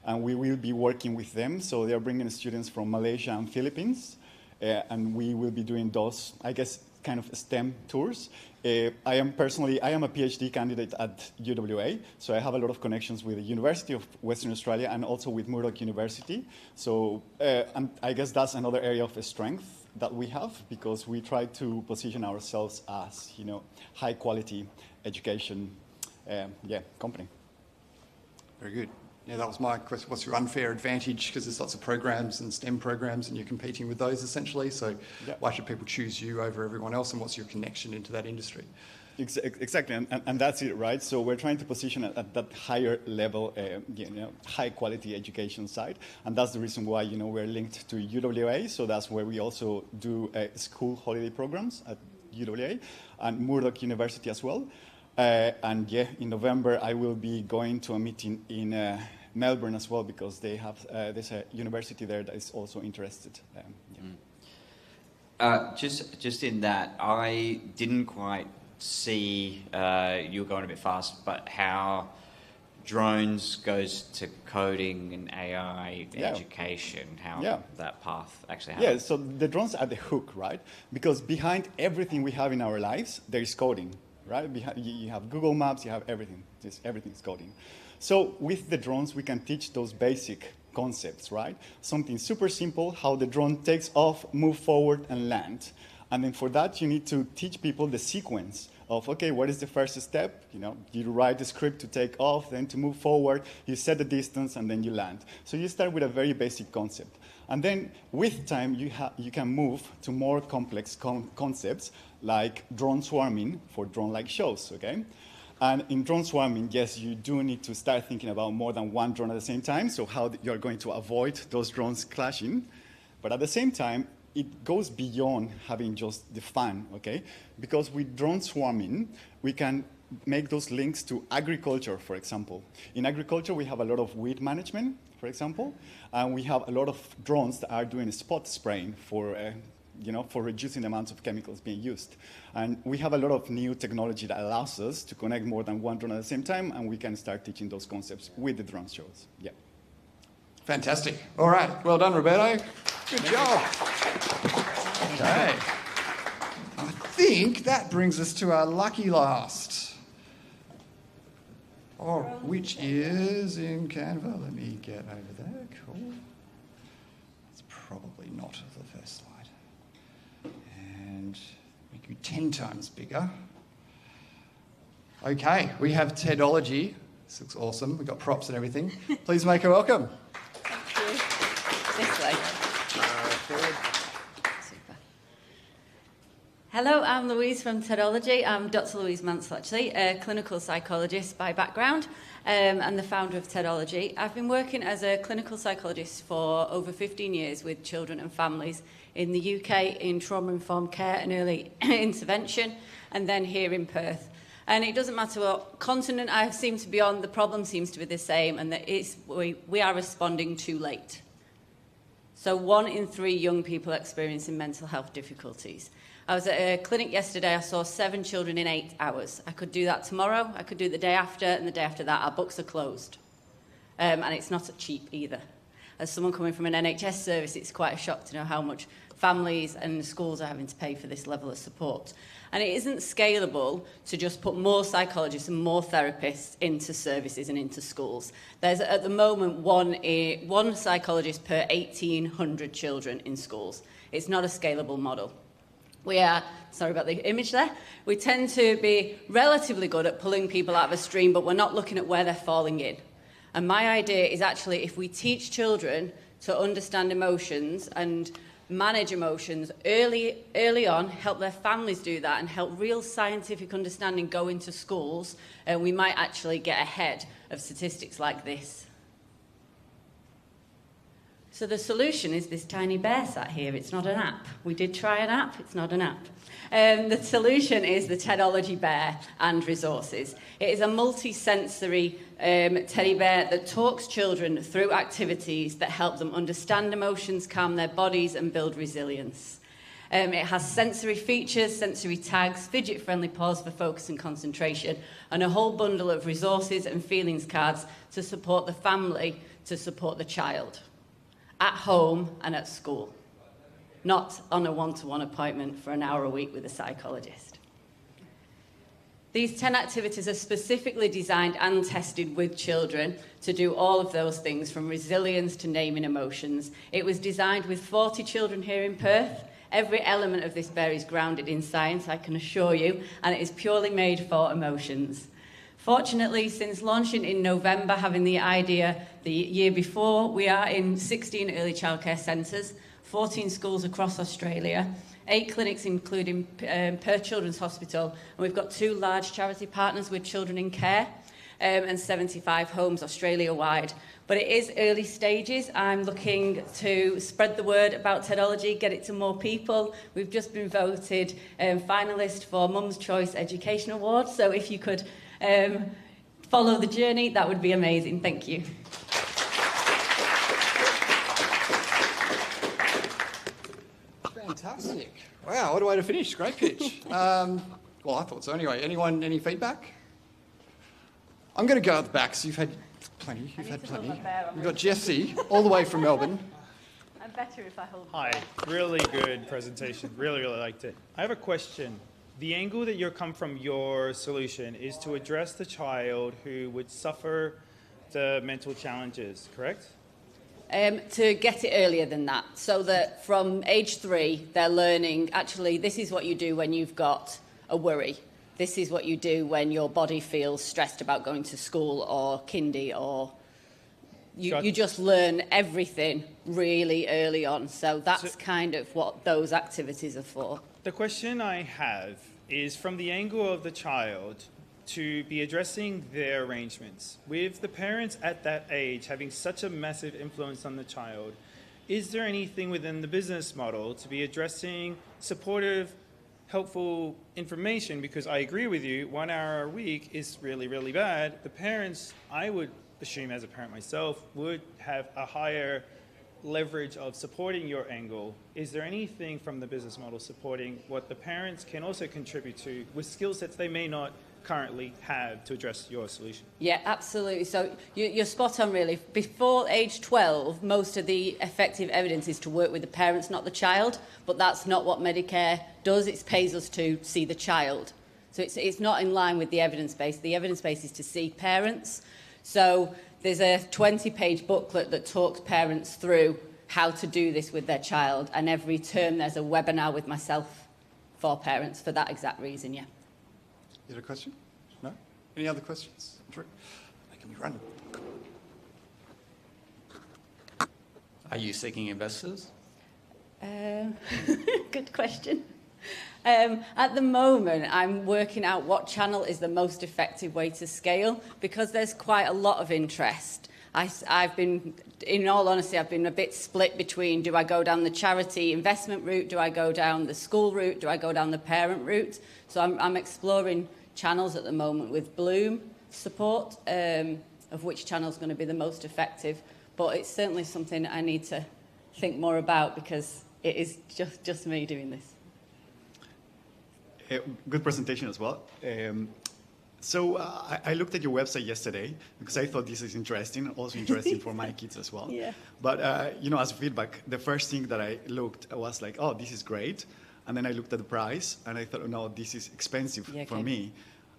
S6: and we will be working with them. So they are bringing students from Malaysia and Philippines, and we will be doing those, I guess, kind of STEM tours. I am a PhD candidate at UWA, so I have a lot of connections with the University of Western Australia and also with Murdoch University. So and I guess that's another area of strength that we have, because we try to position ourselves as, high quality education company.
S1: Very good. Yeah, that was my question. What's your unfair advantage? Because there's lots of programs and STEM programs and you're competing with those essentially. So why should people choose you over everyone else, and what's your connection into that industry?
S6: Exactly, and that's it, right? So we're trying to position at that higher level, high quality education side, and that's the reason why we're linked to UWA. So that's where we also do school holiday programs at UWA and Murdoch University as well. In November I will be going to a meeting in Melbourne as well, because they have there's a university there that is also interested.
S7: Just in that, I didn't quite see, you were going a bit fast, but how drones goes to coding and AI education, how that path actually happens.
S6: Yeah, so the drones are the hook, right? Because behind everything we have in our lives, there is coding, right? You have Google Maps, you have everything. Everything's coding. So with the drones, we can teach those basic concepts, right? Something super simple, how the drone takes off, move forward, and land. And then for that, you need to teach people the sequence of, okay, what is the first step? You write the script to take off, then to move forward, you set the distance, and then you land. So you start with a very basic concept. And then with time, you can move to more complex concepts, like drone swarming for drone-like shows, okay? And in drone swarming, yes, you do need to start thinking about more than one drone at the same time, so how you're going to avoid those drones clashing. But at the same time, it goes beyond having just the fun, okay? Because with drone swarming, we can make those links to agriculture, for example. In agriculture, we have a lot of weed management, for example, and we have a lot of drones that are doing spot spraying for reducing the amounts of chemicals being used. And we have a lot of new technology that allows us to connect more than one drone at the same time, and we can start teaching those concepts with the drone shows. Yeah.
S1: Fantastic. All right. Well done, Roberto. Good job. Okay. I think that brings us to our lucky last, which is in Canva. Let me get over there. Cool. It's probably not the first slide. And make you 10 times bigger. Okay, we have Tedology. This looks awesome. We've got props and everything. Please make her welcome.
S18: This way. Super. Hello, I'm Louise from Tedology. I'm Dr. Louise Mansell, actually, a clinical psychologist by background, and the founder of Tedology. I've been working as a clinical psychologist for over 15 years with children and families in the UK in trauma-informed care and early intervention, and then here in Perth. And it doesn't matter what continent I seem to be on, the problem seems to be the same, and that we are responding too late. So 1 in 3 young people experiencing mental health difficulties. I was at a clinic yesterday, I saw 7 children in 8 hours. I could do that tomorrow, I could do it the day after, and the day after that our books are closed. And it's not cheap either. As someone coming from an NHS service, it's quite a shock to know how much families and schools are having to pay for this level of support. And it isn't scalable to just put more psychologists and more therapists into services and into schools. There's, at the moment, one psychologist per 1,800 children in schools. It's not a scalable model. We are, sorry about the image there, we tend to be relatively good at pulling people out of a stream, but we're not looking at where they're falling in. And my idea is actually, if we teach children to understand emotions and manage emotions early on, help their families do that, and help real scientific understanding go into schools, and we might actually get ahead of statistics like this. So the solution is this tiny bear sat here. It's not an app. We did try an app. It's not an app. The solution is the Tedology bear and resources. It is a multi-sensory teddy bear that talks children through activities that help them understand emotions, calm their bodies, and build resilience. It has sensory features, sensory tags, fidget-friendly paws for focus and concentration, and a whole bundle of resources and feelings cards to support the family, to support the child, at home and at school, not on a one-to-one appointment for an hour a week with a psychologist. These 10 activities are specifically designed and tested with children to do all of those things, from resilience to naming emotions. It was designed with 40 children here in Perth. Every element of this bear is grounded in science, I can assure you, and it is purely made for emotions. Fortunately, since launching in November, having the idea the year before, we are in 16 early childcare centres, 14 schools across Australia, 8 clinics including Perth Children's Hospital, and we've got 2 large charity partners with Children in Care, and 75 homes Australia-wide. But it is early stages. I'm looking to spread the word about Tedology, get it to more people. We've just been voted finalist for Mum's Choice Education Award, so if you could follow the journey, that would be amazing. Thank you.
S1: Fantastic. Wow, what a way to finish. Great pitch. Well, I thought so anyway. Anyone, any feedback? I'm going to go at the back, so you've had plenty. You've had plenty. We've got Jesse, all the way from Melbourne.
S18: I'm better if I hold.
S20: Hi, really good presentation. Really liked it. I have a question. The angle that you come from your solution is to address the child who would suffer the mental challenges, correct?
S18: To get it earlier than that, so that from age 3, they're learning, actually, this is what you do when you've got a worry. This is what you do when your body feels stressed about going to school or kindy, or you just learn everything really early on. So that's kind of what those activities are for.
S20: The question I have is from the angle of the child to be addressing their arrangements. With the parents at that age having such a massive influence on the child, is there anything within the business model to be addressing supportive, helpful information? Because I agree with you, 1 hour a week is really bad. The parents, I would assume as a parent myself, would have a higher leverage of supporting your angle. Is there anything from the business model supporting what the parents can also contribute to with skill sets they may not currently have to address your solution?
S18: Yeah, absolutely. So you're spot on, really. Before age 12, most of the effective evidence is to work with the parents, not the child, but that's not what Medicare does. It pays us to see the child. So it's not in line with the evidence base. The evidence base is to see parents. So there's a 20-page booklet that talks parents through how to do this with their child, and every term there's a webinar with myself for parents for that exact reason, yeah.
S1: You had a question? No? Any other questions? Drew? Making me run.
S3: Are you seeking investors?
S18: Good question. At the moment, I'm working out what channel is the most effective way to scale, because there's quite a lot of interest. I've been, in all honesty, I've been a bit split between, do I go down the charity investment route, do I go down the school route, do I go down the parent route? So I'm exploring channels at the moment with Bloom support, of which channel is going to be the most effective. But it's certainly something I need to think more about, because it is just me doing this.
S6: Good presentation as well. So I looked at your website yesterday because I thought this is interesting, also interesting for my kids as well.
S18: Yeah.
S6: But, you know, as feedback, the first thing that I looked was like, oh, this is great. And then I looked at the price and I thought, oh, no, this is expensive for me.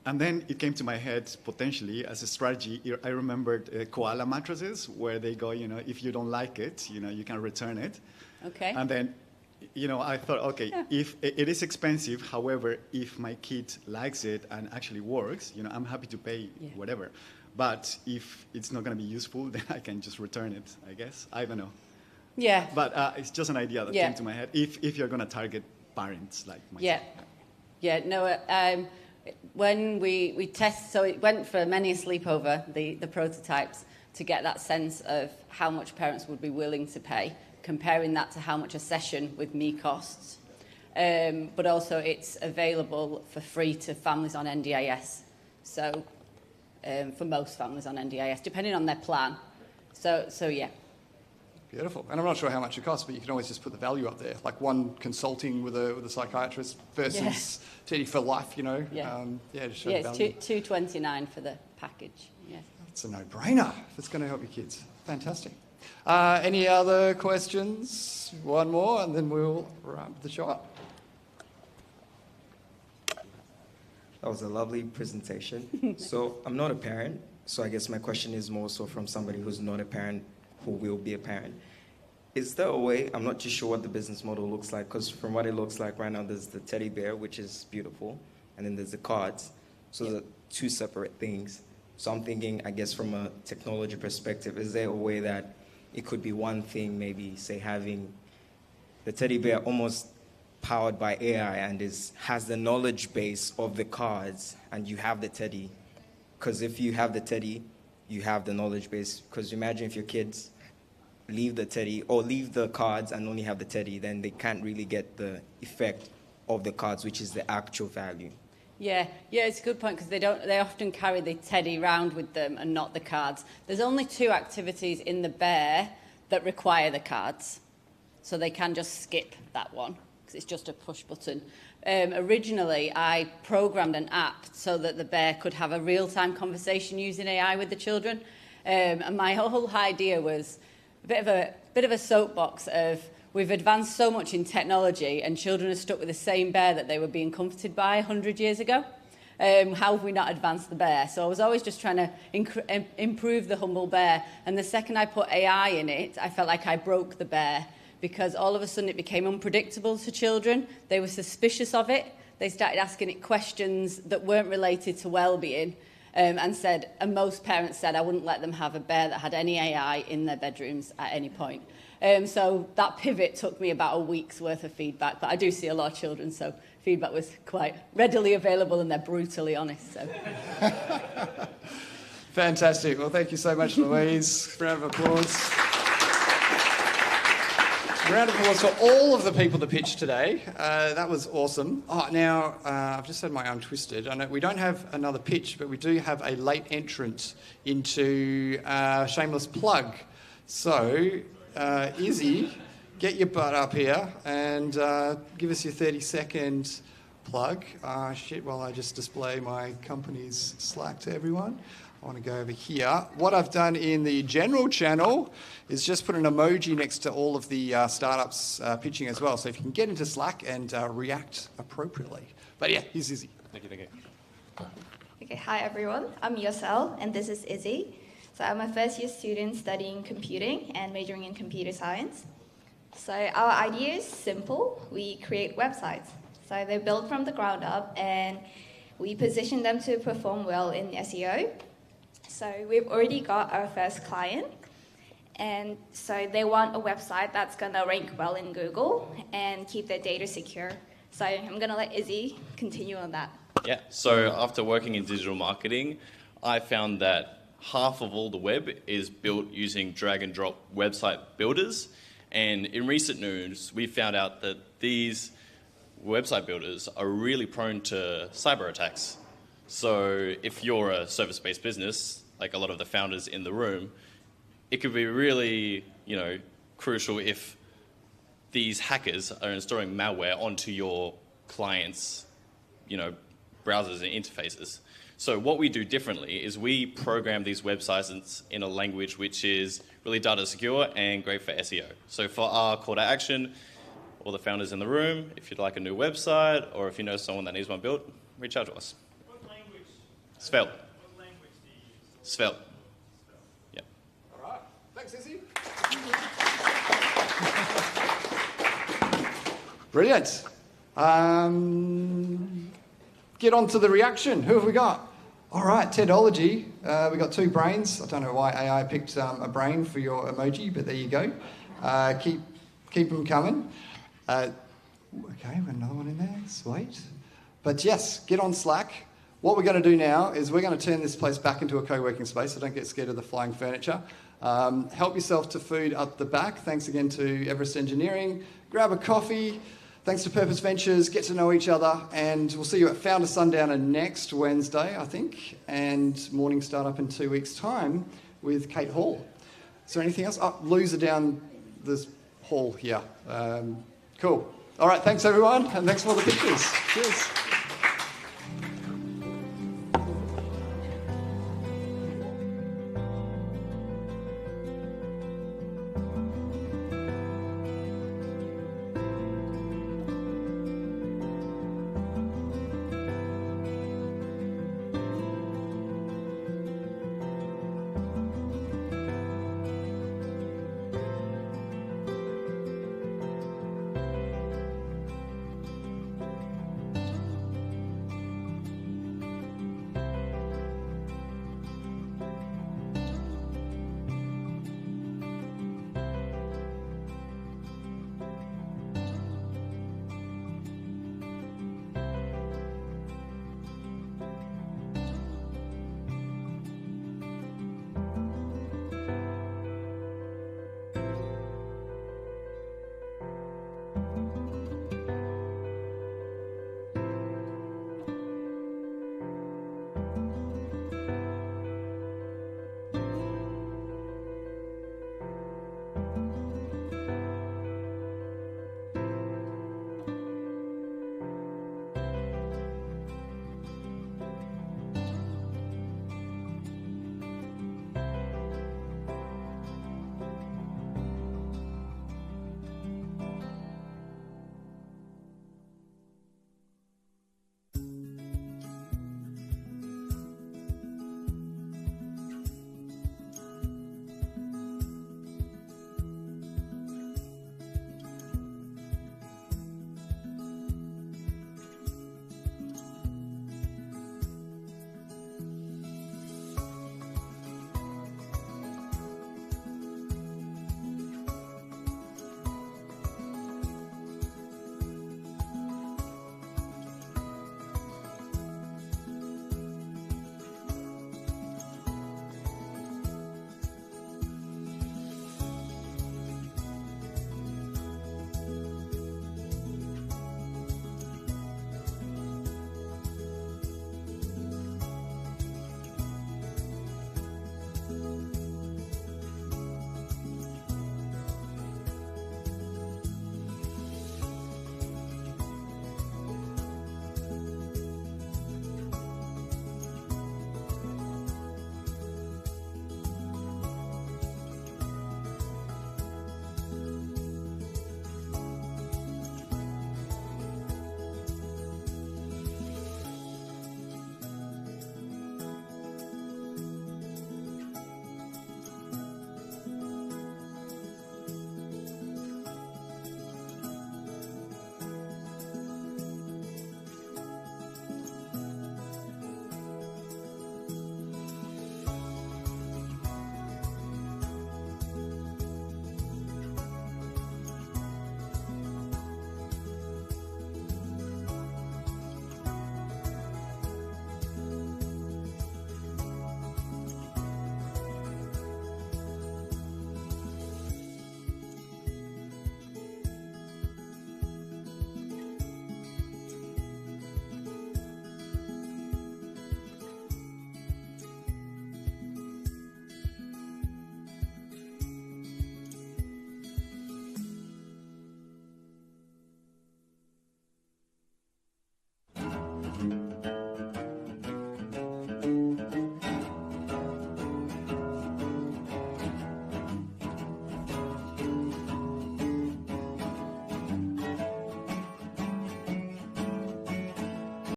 S6: And then it came to my head, potentially, as a strategy, I remembered koala mattresses where they go, you know, if you don't like it, you know, you can return it.
S18: Okay.
S6: And then, you know, I thought, okay, if it is expensive, however, if my kid likes it and actually works, you know, I'm happy to pay whatever. But if it's not going to be useful, then I can just return it, I guess. I don't know.
S18: Yeah.
S6: But it's just an idea that came to my head, if you're going to target parents like myself.
S18: Yeah, no, when we test, so it went for many a sleepover, the prototypes, to get that sense of how much parents would be willing to pay, comparing that to how much a session with me costs. But also it's available for free to families on NDIS. So for most families on NDIS, depending on their plan. So yeah.
S1: Beautiful. And I'm not sure how much it costs, but you can always just put the value up there, like one consulting with a psychiatrist versus Teddy for life, you know.
S18: Yeah,
S1: just show the value.
S18: It's $229 for the package. Yes.
S1: It's a no-brainer if it's going to help your kids. Fantastic. Any other questions? One more, and then we'll wrap the show up.
S9: That was a lovely presentation. So I'm not a parent, so I guess my question is more so from somebody who's not a parent who will be a parent. Is there a way, I'm not too sure what the business model looks like, because from what it looks like right now, there's the teddy bear, which is beautiful, and then there's the cards. So they're two separate things. So I'm thinking, I guess from a technology perspective, is there a way that it could be one thing, maybe say having the teddy bear almost powered by AI and has the knowledge base of the cards, and you have the teddy? Because if you have the teddy, you have the knowledge base. Because imagine if your kids leave the teddy or leave the cards and only have the teddy, then they can't really get the effect of the cards, which is the actual value.
S18: Yeah, it's a good point, because they often carry the teddy around with them and not the cards. There's only 2 activities in the bear that require the cards, so they can just skip that one because it's just a push button. Originally, I programmed an app so that the bear could have a real-time conversation using AI with the children, and my whole idea was a bit of a soapbox of, we've advanced so much in technology and children are stuck with the same bear that they were being comforted by 100 years ago. How have we not advanced the bear? So I was always just trying to improve the humble bear. And the second I put AI in it, I felt like I broke the bear, because all of a sudden it became unpredictable to children. They were suspicious of it. They started asking it questions that weren't related to well-being. And most parents said I wouldn't let them have a bear that had any AI in their bedrooms at any point. So that pivot took me about a week's worth of feedback, but I do see a lot of children, so feedback was quite readily available, and they're brutally honest. So.
S1: Fantastic. Well, thank you so much, Louise. Round of applause. Round of applause for all of the people that pitched today. That was awesome. Now, I've just had my arm twisted. I know we don't have another pitch, but we do have a late entrant into Shameless plug. So, Izzy, get your butt up here and give us your 30-second plug. While I just display my company's Slack to everyone. I want to go over here. What I've done in the general channel is just put an emoji next to all of the startups pitching as well. So if you can get into Slack and react appropriately. But yeah, here's Izzy. Thank you.
S21: Okay, hi everyone. I'm Yosel, and this is Izzy. So I'm a first-year student studying computing and majoring in computer science. So our idea is simple. We create websites. So they're built from the ground up, and we position them to perform well in SEO. So we've already got our first client, and so they want a website that's going to rank well in Google and keep their data secure. So I'm going to let Izzy continue on that.
S22: Yeah, so after working in digital marketing, I found that half of all the web is built using drag and drop website builders. And in recent news, we found out that these website builders are really prone to cyber attacks. So if you're a service-based business, like a lot of the founders in the room, it could be really, crucial if these hackers are installing malware onto your clients' browsers and interfaces. So what we do differently is we program these websites in a language which is really data secure and great for SEO. So for our call to action, all the founders in the room, if you'd like a new website or if you know someone that needs one built, reach out to us.
S23: What language?
S22: Svelte.
S23: What language do you use?
S22: Svelte. Yeah.
S1: All right. Thanks, Izzy. Brilliant. Get on to the reaction. Who have we got? All right, Tedology. We got 2 brains. I don't know why AI picked a brain for your emoji, but there you go. Keep them coming. Okay, we've got another one in there. Sweet. But yes, get on Slack. What we're going to do now is we're going to turn this place back into a co-working space, so don't get scared of the flying furniture. Help yourself to food up the back. Thanks again to Everest Engineering. Grab a coffee. Thanks to Purpose Ventures. Get to know each other. And we'll see you at Founder Sundowner next Wednesday, I think, and Morning Startup in 2 weeks' time with Kate Hall. Is there anything else? Oh, Lousie down this hall here. Cool. All right, thanks everyone, and thanks for all the pictures. Cheers.